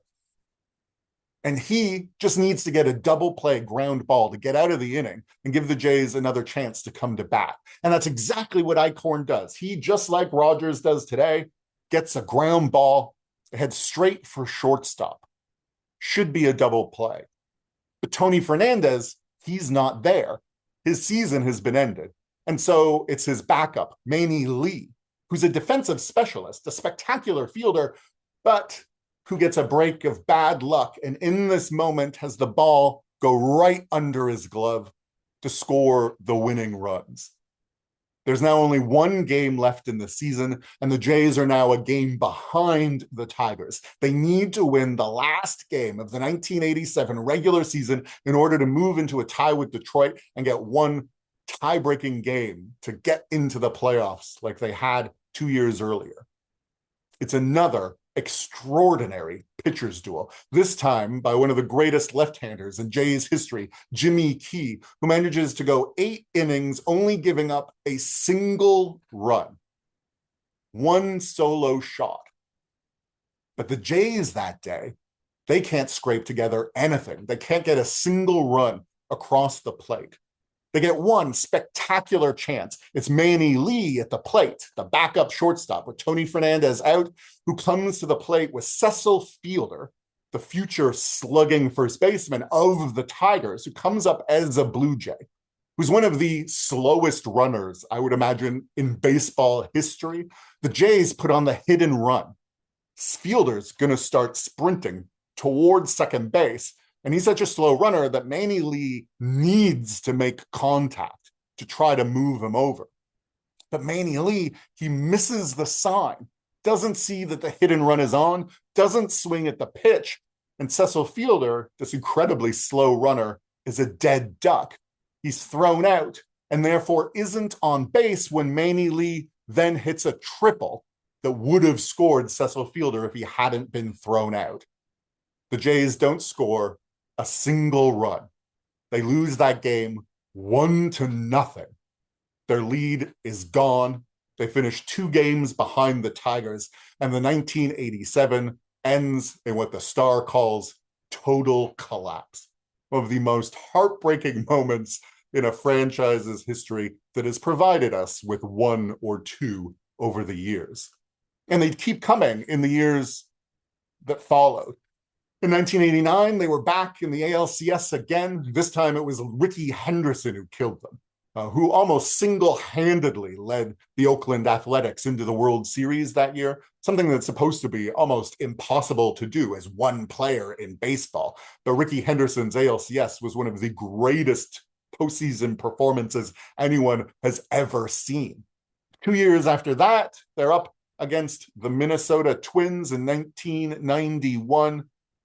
And he just needs to get a double play ground ball to get out of the inning and give the Jays another chance to come to bat. And that's exactly what Eichhorn does. He, just like Rogers does today, gets a ground ball, heads straight for shortstop. Should be a double play. But Tony Fernandez, he's not there. His season has been ended. And so it's his backup, Manny Lee, who's a defensive specialist, a spectacular fielder, but who gets a break of bad luck, and in this moment has the ball go right under his glove to score the winning runs. There's now only 1 game left in the season, and the Jays are now a game behind the Tigers. They need to win the last game of the 1987 regular season in order to move into a tie with Detroit and get 1 tie-breaking game to get into the playoffs like they had 2 years earlier. It's another extraordinary pitcher's duel, this time by one of the greatest left-handers in Jays history, Jimmy Key, who manages to go 8 innings, only giving up a single run. 1 solo shot. But the Jays that day, they can't scrape together anything. They can't get a single run across the plate. They get 1 spectacular chance. It's Manny Lee at the plate, the backup shortstop with Tony Fernandez out, who comes to the plate with Cecil Fielder, the future slugging first baseman of the Tigers, who comes up as a Blue Jay, who's one of the slowest runners, I would imagine, in baseball history. The Jays put on the hit and run. Fielder's going to start sprinting towards second base, and he's such a slow runner that Manny Lee needs to make contact to try to move him over. But Manny Lee, he misses the sign, doesn't see that the hit and run is on, doesn't swing at the pitch, and Cecil Fielder, this incredibly slow runner, is a dead duck. He's thrown out and therefore isn't on base when Manny Lee then hits a triple that would have scored Cecil Fielder if he hadn't been thrown out. The Jays don't score a single run. They lose that game 1-0. Their lead is gone. They finish 2 games behind the Tigers, and the 1987 ends in what the Star calls total collapse. One of the most heartbreaking moments in a franchise's history that has provided us with 1 or 2 over the years. And they keep coming in the years that followed. In 1989, they were back in the ALCS again. This time it was Ricky Henderson who killed them, who almost single-handedly led the Oakland Athletics into the World Series that year, something that's supposed to be almost impossible to do as one player in baseball. But Ricky Henderson's ALCS was one of the greatest postseason performances anyone has ever seen. 2 years after that, they're up against the Minnesota Twins in 1991.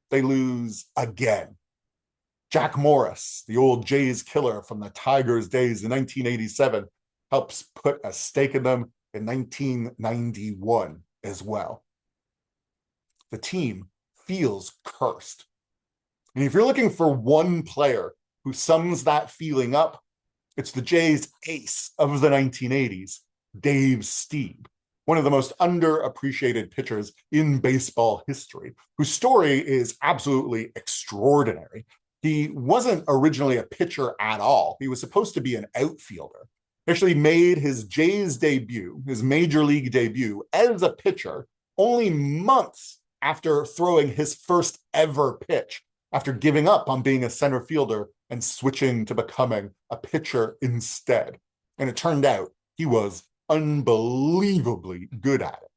They lose again. Jack Morris, the old Jays killer from the Tigers days in 1987, helps put a stake in them in 1991 as well. The team feels cursed. And if you're looking for one player who sums that feeling up, it's the Jays' ace of the 1980s, Dave Stieb, one of the most underappreciated pitchers in baseball history, whose story is absolutely extraordinary. He wasn't originally a pitcher at all. He was supposed to be an outfielder. He actually made his Jays debut, his major league debut, as a pitcher only months after throwing his first ever pitch, after giving up on being a center fielder and switching to becoming a pitcher instead. And it turned out he was unbelievably good at it.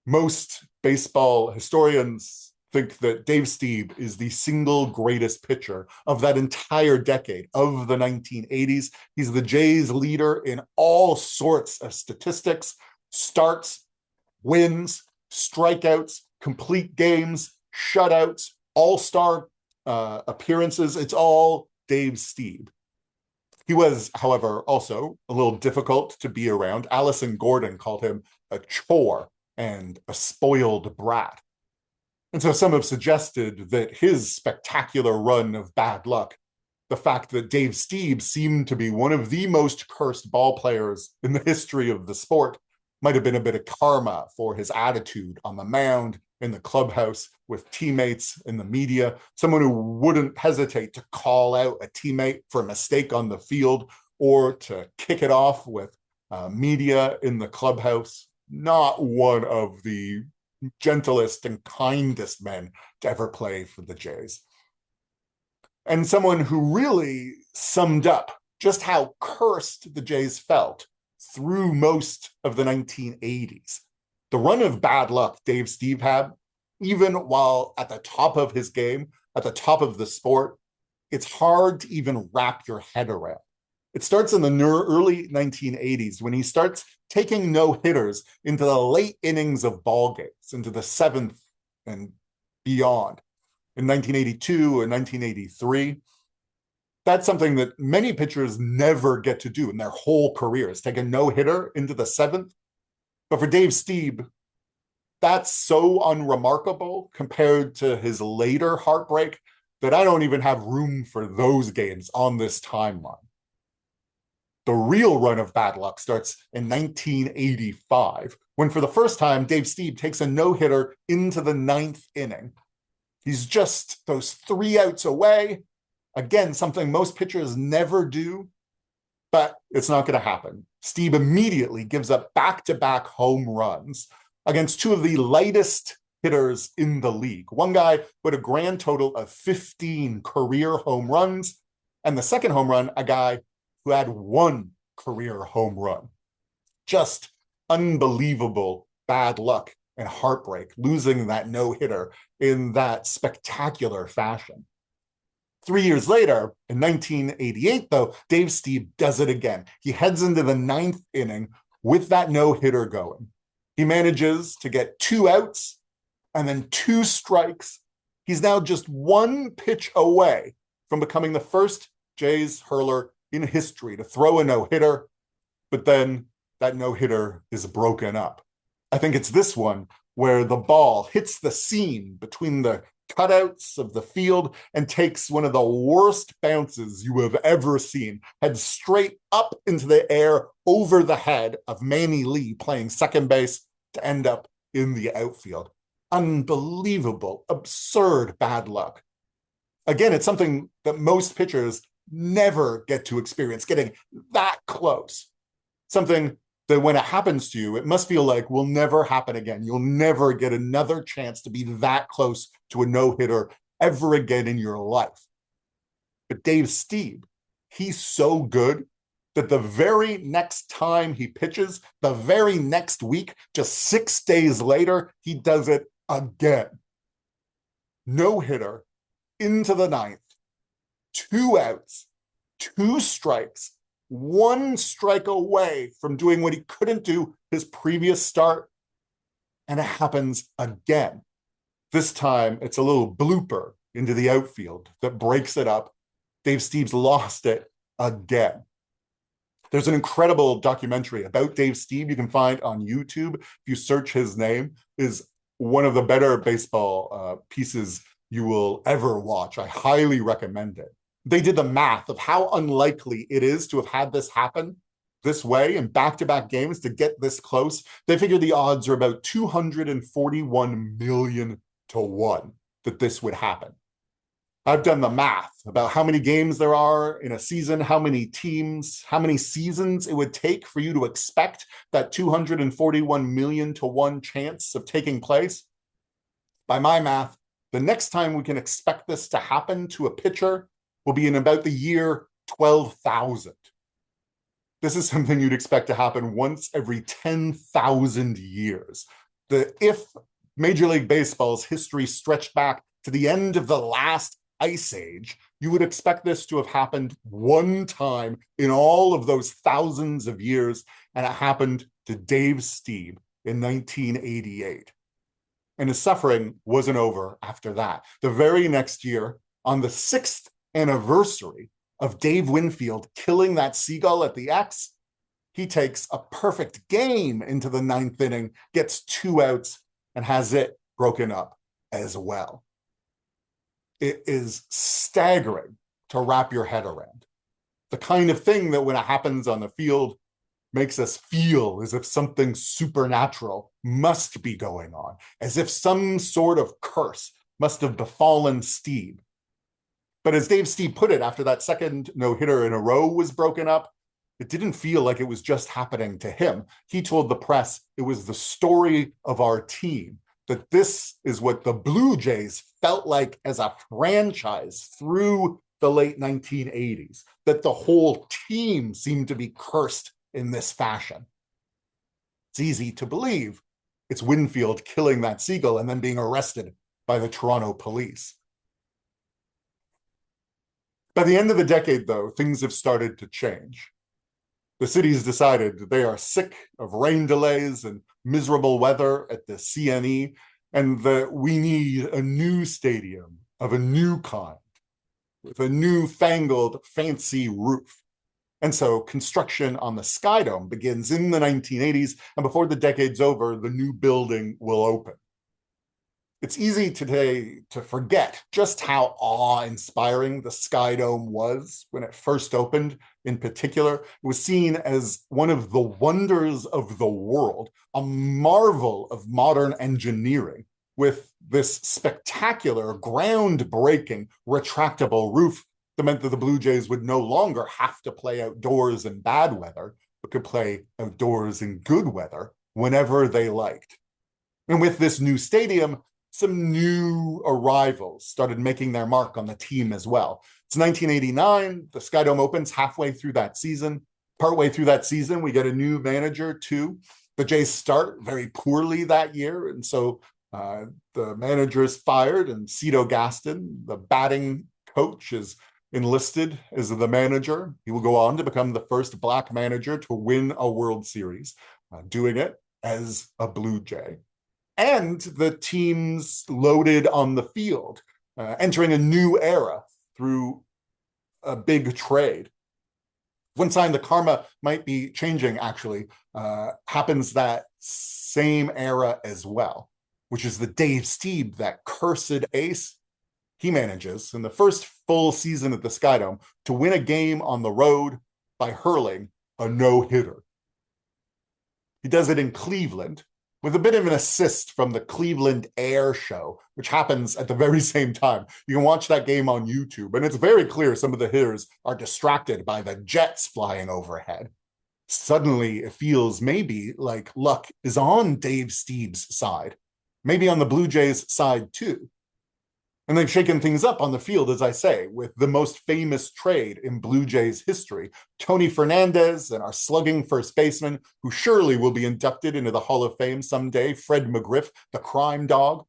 Most baseball historians think that Dave Stieb is the single greatest pitcher of that entire decade of the 1980s. He's the Jays' leader in all sorts of statistics: starts, wins, strikeouts, complete games, shutouts, all-star appearances. It's all Dave Stieb. He was, however, also a little difficult to be around. Allison Gordon called him a chore and a spoiled brat. And so some have suggested that his spectacular run of bad luck, the fact that Dave Stieb seemed to be one of the most cursed ball players in the history of the sport, might have been a bit of karma for his attitude on the mound, in the clubhouse, with teammates, in the media, someone who wouldn't hesitate to call out a teammate for a mistake on the field or to kick it off with media in the clubhouse. Not one of the gentlest and kindest men to ever play for the Jays. And someone who really summed up just how cursed the Jays felt through most of the 1980s. The run of bad luck Dave Stieb had, even while at the top of his game, at the top of the sport, it's hard to even wrap your head around. It starts in the early 1980s when he starts taking no-hitters into the late innings of ball games, into the seventh and beyond. In 1982 and 1983, that's something that many pitchers never get to do in their whole careers, take a no-hitter into the seventh. But for Dave Stieb, that's so unremarkable compared to his later heartbreak that I don't even have room for those games on this timeline. The real run of bad luck starts in 1985, when for the first time, Dave Stieb takes a no-hitter into the ninth inning. He's just those 3 outs away. Again, something most pitchers never do, but it's not going to happen. Stieb immediately gives up back-to-back home runs against 2 of the lightest hitters in the league. One guy with a grand total of 15 career home runs, and the second home run, a guy who had 1 career home run. Just unbelievable bad luck and heartbreak, losing that no-hitter in that spectacular fashion. 3 years later, in 1988, though, Dave Stieb does it again. He heads into the ninth inning with that no-hitter going. He manages to get 2 outs and then 2 strikes. He's now just 1 pitch away from becoming the first Jays hurler in history to throw a no-hitter, but then that no-hitter is broken up. I think it's this one where the ball hits the seam between the cutouts of the field and takes one of the worst bounces you have ever seen, heads straight up into the air over the head of Manny Lee playing second base to end up in the outfield. Unbelievable, absurd bad luck. Again, it's something that most pitchers never get to experience, getting that close. Something that when it happens to you, it must feel like will never happen again. You'll never get another chance to be that close to a no-hitter ever again in your life. But Dave Stieb, he's so good that the very next time he pitches, the very next week, just 6 days later, he does it again. No-hitter into the ninth, 2 outs, 2 strikes, 1 strike away from doing what he couldn't do his previous start. And it happens again. This time, it's a little blooper into the outfield that breaks it up. Dave Stieb's lost it again. There's an incredible documentary about Dave Stieb you can find on YouTube. If you search his name, is one of the better baseball pieces you will ever watch. I highly recommend it. They did the math of how unlikely it is to have had this happen this way in back-to-back games to get this close. They figure the odds are about 241 million to 1 that this would happen. I've done the math about how many games there are in a season, how many teams, how many seasons it would take for you to expect that 241 million to 1 chance of taking place. By my math, the next time we can expect this to happen to a pitcher will be in about the year 12,000. This is something you'd expect to happen once every 10,000 years. If Major League Baseball's history stretched back to the end of the last ice age, you would expect this to have happened one time in all of those thousands of years, and it happened to Dave Stieb in 1988. And his suffering wasn't over after that. The very next year, on the 6th anniversary of Dave Winfield killing that Seagull at the X, he takes a perfect game into the 9th inning, gets 2 outs, and has it broken up as well. It is staggering to wrap your head around. The kind of thing that when it happens on the field makes us feel as if something supernatural must be going on, as if some sort of curse must have befallen Stieb. But as Dave Stieb put it, after that second no-hitter in a row was broken up, it didn't feel like it was just happening to him. He told the press it was the story of our team, that this is what the Blue Jays felt like as a franchise through the late 1980s, that the whole team seemed to be cursed in this fashion. It's easy to believe it's Winfield killing that Seagull and then being arrested by the Toronto police. By the end of the decade, though, things have started to change. The city's decided that they are sick of rain delays and miserable weather at the CNE, and that we need a new stadium of a new kind with a new-fangled, fancy roof. And so construction on the Skydome begins in the 1980s, and before the decade's over, the new building will open. It's easy today to forget just how awe-inspiring the Skydome was when it first opened. In particular, it was seen as one of the wonders of the world, a marvel of modern engineering, with this spectacular, groundbreaking, retractable roof that meant that the Blue Jays would no longer have to play outdoors in bad weather, but could play outdoors in good weather whenever they liked. And with this new stadium, some new arrivals started making their mark on the team as well. It's 1989. The Skydome opens halfway through that season. Partway through that season, we get a new manager too. The Jays start very poorly that year, and so the manager is fired, and Cito Gaston, the batting coach, is enlisted as the manager. He will go on to become the first Black manager to win a World Series, doing it as a Blue Jay. And the team's loaded on the field, entering a new era through a big trade. One sign the karma might be changing, actually, happens that same era as well, which is the Dave Stieb, that cursed ace. He manages, in the first full season at the Skydome, to win a game on the road by hurling a no-hitter. He does it in Cleveland, with a bit of an assist from the Cleveland Air Show, which happens at the very same time. You can watch that game on YouTube, and it's very clear some of the hitters are distracted by the jets flying overhead. Suddenly, it feels maybe like luck is on Dave Stieb's side, maybe on the Blue Jays' side too. And they've shaken things up on the field, as I say, with the most famous trade in Blue Jays history. Tony Fernandez and our slugging first baseman, who surely will be inducted into the Hall of Fame someday, Fred McGriff, the crime dog.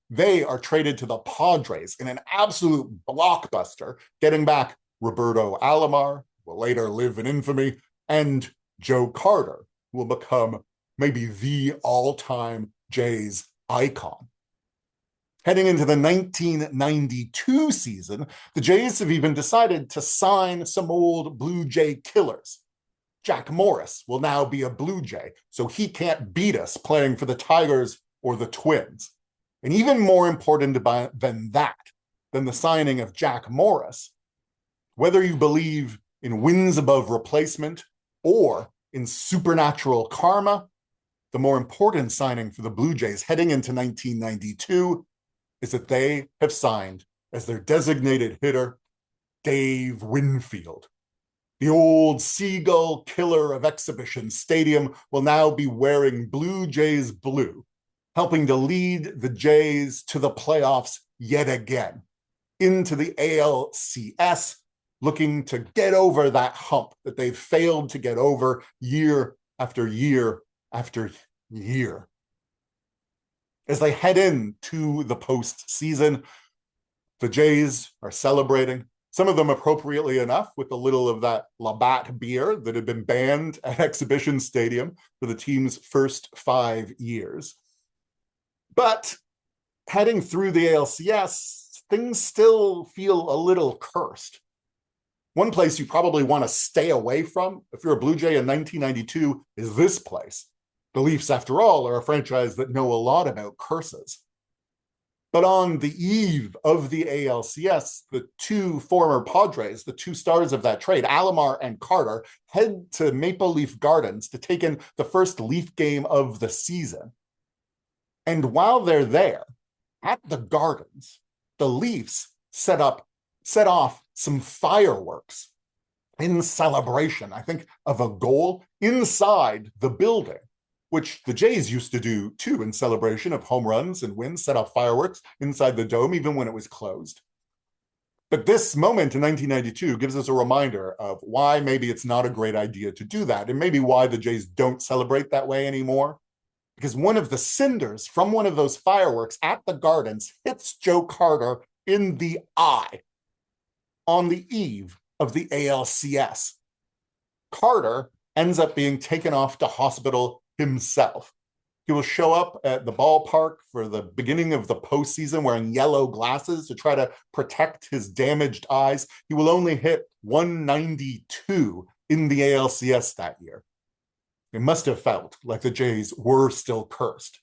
They are traded to the Padres in an absolute blockbuster, getting back Roberto Alomar, who will later live in infamy, and Joe Carter, who will become maybe the all-time Jays icon. Heading into the 1992 season, the Jays have even decided to sign some old Blue Jay killers. Jack Morris will now be a Blue Jay, so he can't beat us playing for the Tigers or the Twins. And even more important than that, than the signing of Jack Morris, whether you believe in wins above replacement or in supernatural karma, the more important signing for the Blue Jays heading into 1992 is that they have signed as their designated hitter, Dave Winfield. The old Seagull killer of Exhibition Stadium will now be wearing Blue Jays blue, helping to lead the Jays to the playoffs yet again, into the ALCS, looking to get over that hump that they've failed to get over year after year after year. As they head into the postseason, the Jays are celebrating, some of them appropriately enough, with a little of that Labatt beer that had been banned at Exhibition Stadium for the team's first 5 years. But heading through the ALCS, things still feel a little cursed. One place you probably want to stay away from, if you're a Blue Jay in 1992, is this place. The Leafs, after all, are a franchise that know a lot about curses. But on the eve of the ALCS, the two former Padres, the two stars of that trade, Alomar and Carter, head to Maple Leaf Gardens to take in the first Leaf game of the season. And while they're there, at the Gardens, the Leafs set off some fireworks in celebration, I think, of a goal inside the building, which the Jays used to do too in celebration of home runs and wins, set off fireworks inside the dome, even when it was closed. But this moment in 1992 gives us a reminder of why maybe it's not a great idea to do that, and maybe why the Jays don't celebrate that way anymore. Because one of the cinders from one of those fireworks at the Gardens hits Joe Carter in the eye on the eve of the ALCS. Carter ends up being taken off to hospital himself. He will show up at the ballpark for the beginning of the postseason wearing yellow glasses to try to protect his damaged eyes. He will only hit 192 in the ALCS that year. It must have felt like the Jays were still cursed.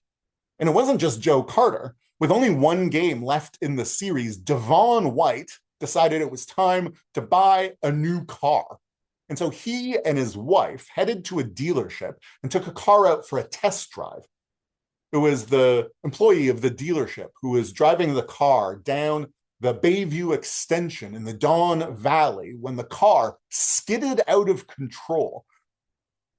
And it wasn't just Joe Carter. With only one game left in the series, Devon White decided it was time to buy a new car. And so he and his wife headed to a dealership and took a car out for a test drive. It was the employee of the dealership who was driving the car down the Bayview extension in the Don Valley when the car skidded out of control,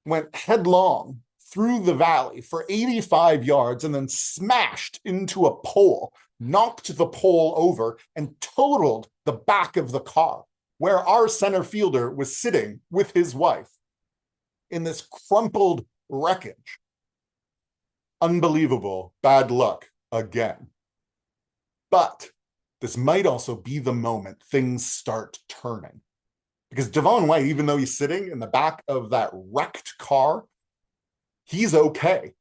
went headlong through the valley for 85 yards and then smashed into a pole, knocked the pole over, and totaled the back of the car, where our center fielder was sitting with his wife in this crumpled wreckage. Unbelievable bad luck again. But this might also be the moment things start turning. Because Devon White, even though he's sitting in the back of that wrecked car, he's okay.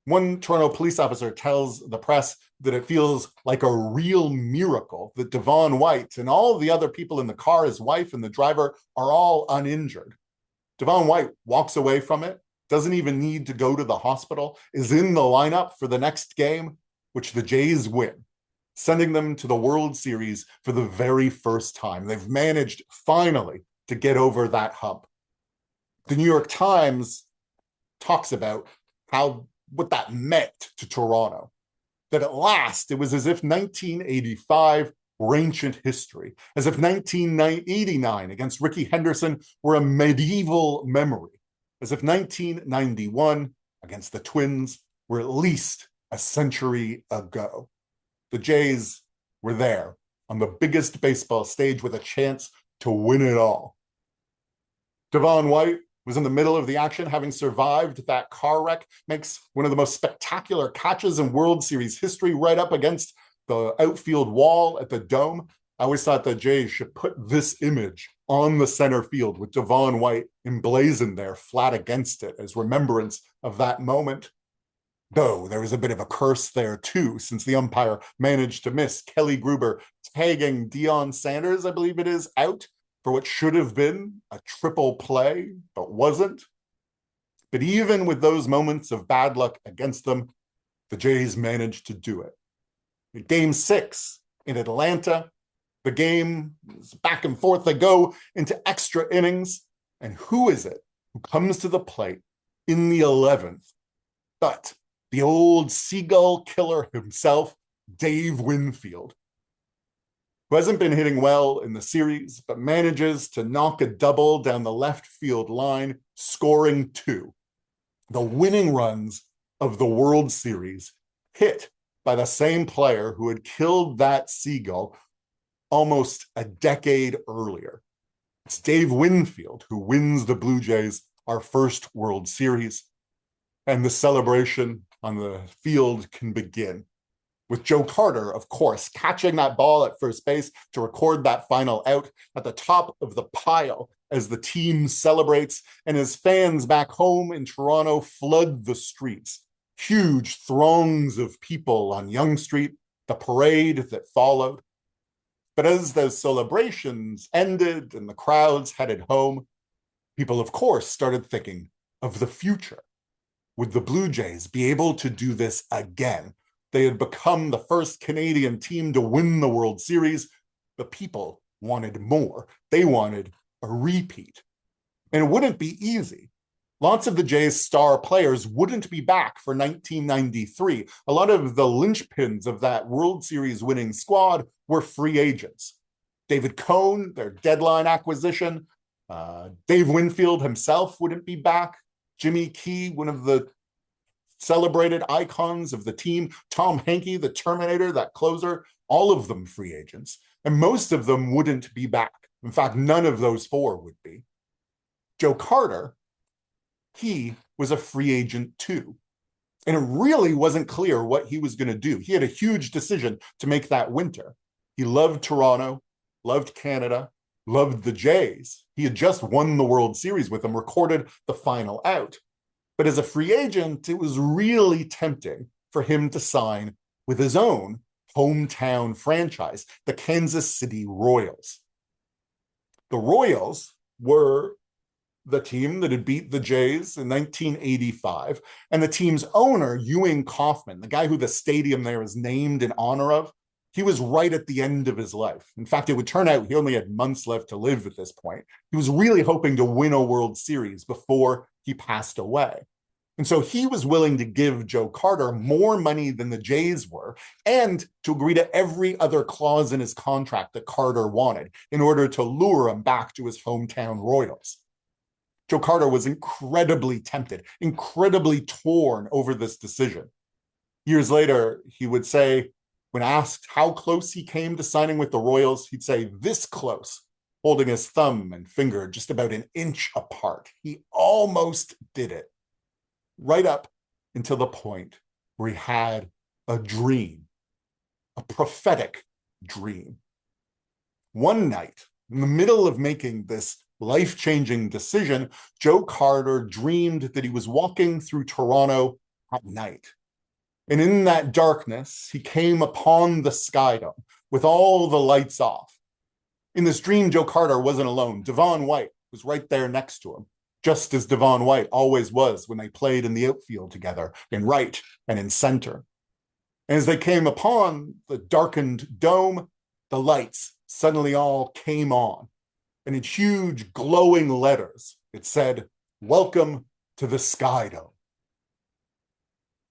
One Toronto police officer tells the press that it feels like a real miracle that Devon White and all of the other people in the car, his wife and the driver, are all uninjured. Devon White walks away from it, doesn't even need to go to the hospital, is in the lineup for the next game, which the Jays win, sending them to the World Series for the very first time. They've managed finally to get over that hump. The New York Times talks about what that meant to Toronto. That at last, it was as if 1985 were ancient history, as if 1989 against Rickey Henderson were a medieval memory, as if 1991 against the Twins were at least a century ago. The Jays were there on the biggest baseball stage with a chance to win it all. Devon White was in the middle of the action, having survived that car wreck, makes one of the most spectacular catches in World Series history right up against the outfield wall at the Dome. I always thought the Jays should put this image on the center field with Devon White emblazoned there flat against it as remembrance of that moment. Though there was a bit of a curse there too, since the umpire managed to miss Kelly Gruber tagging Deion Sanders, I believe it is, out for what should have been a triple play, but wasn't. But even with those moments of bad luck against them, the Jays managed to do it. In Game 6 in Atlanta, the game is back and forth. They go into extra innings. And who is it who comes to the plate in the 11th but the old Seagull killer himself, Dave Winfield, who hasn't been hitting well in the series, but manages to knock a double down the left field line, scoring 2. The winning runs of the World Series, hit by the same player who had killed that Seagull almost a decade earlier. It's Dave Winfield who wins the Blue Jays our first World Series, and the celebration on the field can begin, with Joe Carter, of course, catching that ball at first base to record that final out at the top of the pile as the team celebrates, and his fans back home in Toronto flood the streets. Huge throngs of people on Yonge Street, the parade that followed. But as those celebrations ended and the crowds headed home, people, of course, started thinking of the future. Would the Blue Jays be able to do this again? They had become the first Canadian team to win the World Series, but people wanted more. They wanted a repeat. And it wouldn't be easy. Lots of the Jays' star players wouldn't be back for 1993. A lot of the linchpins of that World Series winning squad were free agents. David Cohn, their deadline acquisition. Dave Winfield himself wouldn't be back. Jimmy Key, one of the celebrated icons of the team. Tom Hankey, the Terminator, that closer, all of them free agents. And most of them wouldn't be back. In fact, none of those 4 would be. Joe Carter, he was a free agent too. And it really wasn't clear what he was going to do. He had a huge decision to make that winter. He loved Toronto, loved Canada, loved the Jays. He had just won the World Series with them, recorded the final out. But as a free agent, it was really tempting for him to sign with his own hometown franchise, the Kansas City Royals. The Royals were the team that had beat the Jays in 1985, and the team's owner, Ewing Kauffman, the guy who the stadium there is named in honor of, he was right at the end of his life. In fact, it would turn out he only had months left to live at this point. He was really hoping to win a World Series before he passed away. And so he was willing to give Joe Carter more money than the Jays were, and to agree to every other clause in his contract that Carter wanted in order to lure him back to his hometown Royals. Joe Carter was incredibly tempted, incredibly torn over this decision. Years later, he would say, when asked how close he came to signing with the Royals, he'd say, this close, holding his thumb and finger just about an inch apart. He almost did it, right up until the point where he had a dream, a prophetic dream. One night, in the middle of making this life-changing decision, Joe Carter dreamed that he was walking through Toronto at night. And in that darkness, he came upon the Skydome with all the lights off. In this dream, Joe Carter wasn't alone. Devon White was right there next to him, just as Devon White always was when they played in the outfield together, in right and in center. And as they came upon the darkened dome, the lights suddenly all came on. And in huge glowing letters, it said, "Welcome to the Skydome."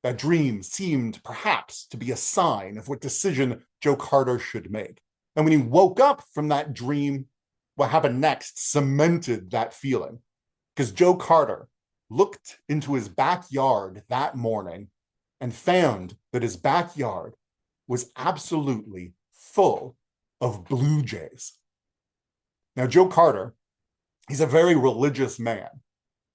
That dream seemed perhaps to be a sign of what decision Joe Carter should make. And when he woke up from that dream, what happened next cemented that feeling. Because Joe Carter looked into his backyard that morning and found that his backyard was absolutely full of Blue Jays. Now, Joe Carter, he's a very religious man.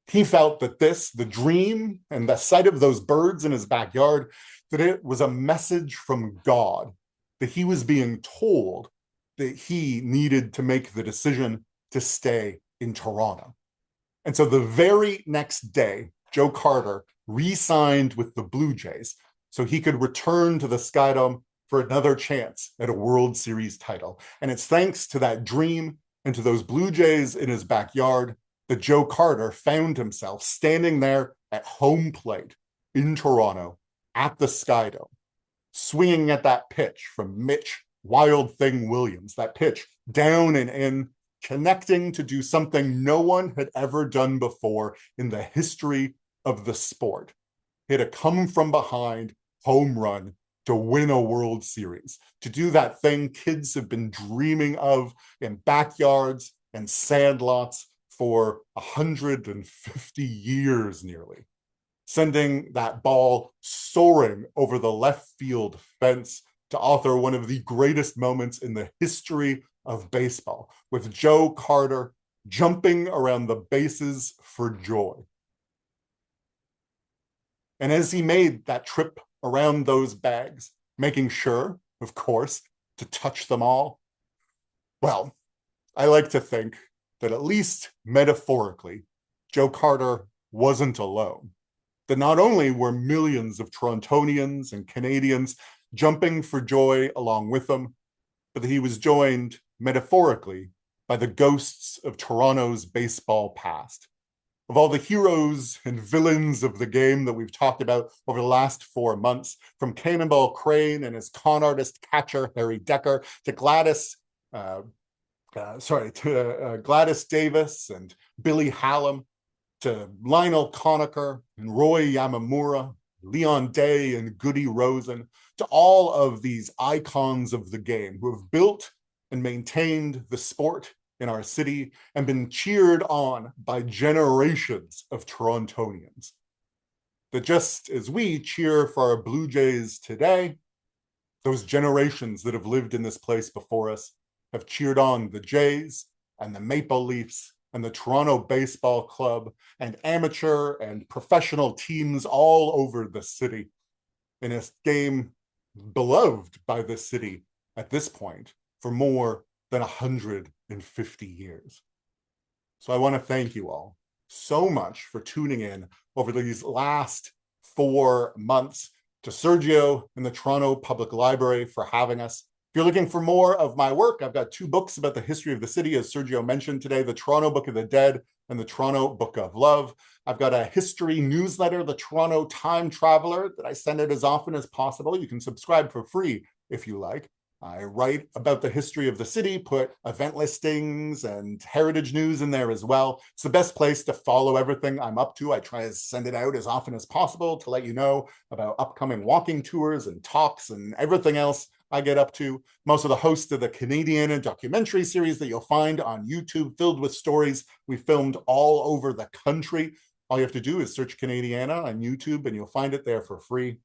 He felt that the dream and the sight of those birds in his backyard, that it was a message from God, that he was being told that he needed to make the decision to stay in Toronto. And so the very next day, Joe Carter re-signed with the Blue Jays so he could return to the Skydome for another chance at a World Series title. And it's thanks to that dream and to those Blue Jays in his backyard that Joe Carter found himself standing there at home plate in Toronto at the Sky Dome, swinging at that pitch from Mitch Wild Thing Williams, that pitch down and in, connecting to do something no one had ever done before in the history of the sport. Hit a come from behind home run to win a World Series, to do that thing kids have been dreaming of in backyards and sandlots for 150 years nearly, sending that ball soaring over the left field fence to author one of the greatest moments in the history of baseball, with Joe Carter jumping around the bases for joy. And as he made that trip around those bags, making sure, of course, to touch them all, well, I like to think that at least metaphorically, Joe Carter wasn't alone. That not only were millions of Torontonians and Canadians jumping for joy along with him, but that he was joined metaphorically by the ghosts of Toronto's baseball past. Of all the heroes and villains of the game that we've talked about over the last 4 months, from Cannonball Crane and his con artist catcher, Harry Decker, to Gladys Davis and Billy Hallam, to Lionel Conacher and Roy Yamamura, Leon Day and Goody Rosen, to all of these icons of the game who have built and maintained the sport in our city and been cheered on by generations of Torontonians. That just as we cheer for our Blue Jays today, those generations that have lived in this place before us have cheered on the Jays and the Maple Leafs and the Toronto Baseball Club and amateur and professional teams all over the city in a game beloved by the city at this point for more than 150 years. So I want to thank you all so much for tuning in over these last 4 months, to Sergio and the Toronto Public Library for having us. If you're looking for more of my work, I've got 2 books about the history of the city, as Sergio mentioned today, the Toronto Book of the Dead and the Toronto Book of Love. I've got a history newsletter, the Toronto Time Traveler, that I send out as often as possible. You can subscribe for free if you like. I write about the history of the city, put event listings and heritage news in there as well. It's the best place to follow everything I'm up to. I try to send it out as often as possible to let you know about upcoming walking tours and talks and everything else I get up to. I'm also the host of the Canadiana documentary series that you'll find on YouTube, filled with stories we filmed all over the country. All you have to do is search Canadiana on YouTube and you'll find it there for free.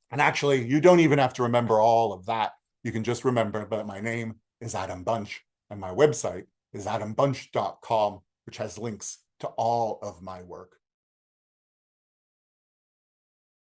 And actually, you don't even have to remember all of that. You can just remember that my name is Adam Bunch and my website is adambunch.com, which has links to all of my work.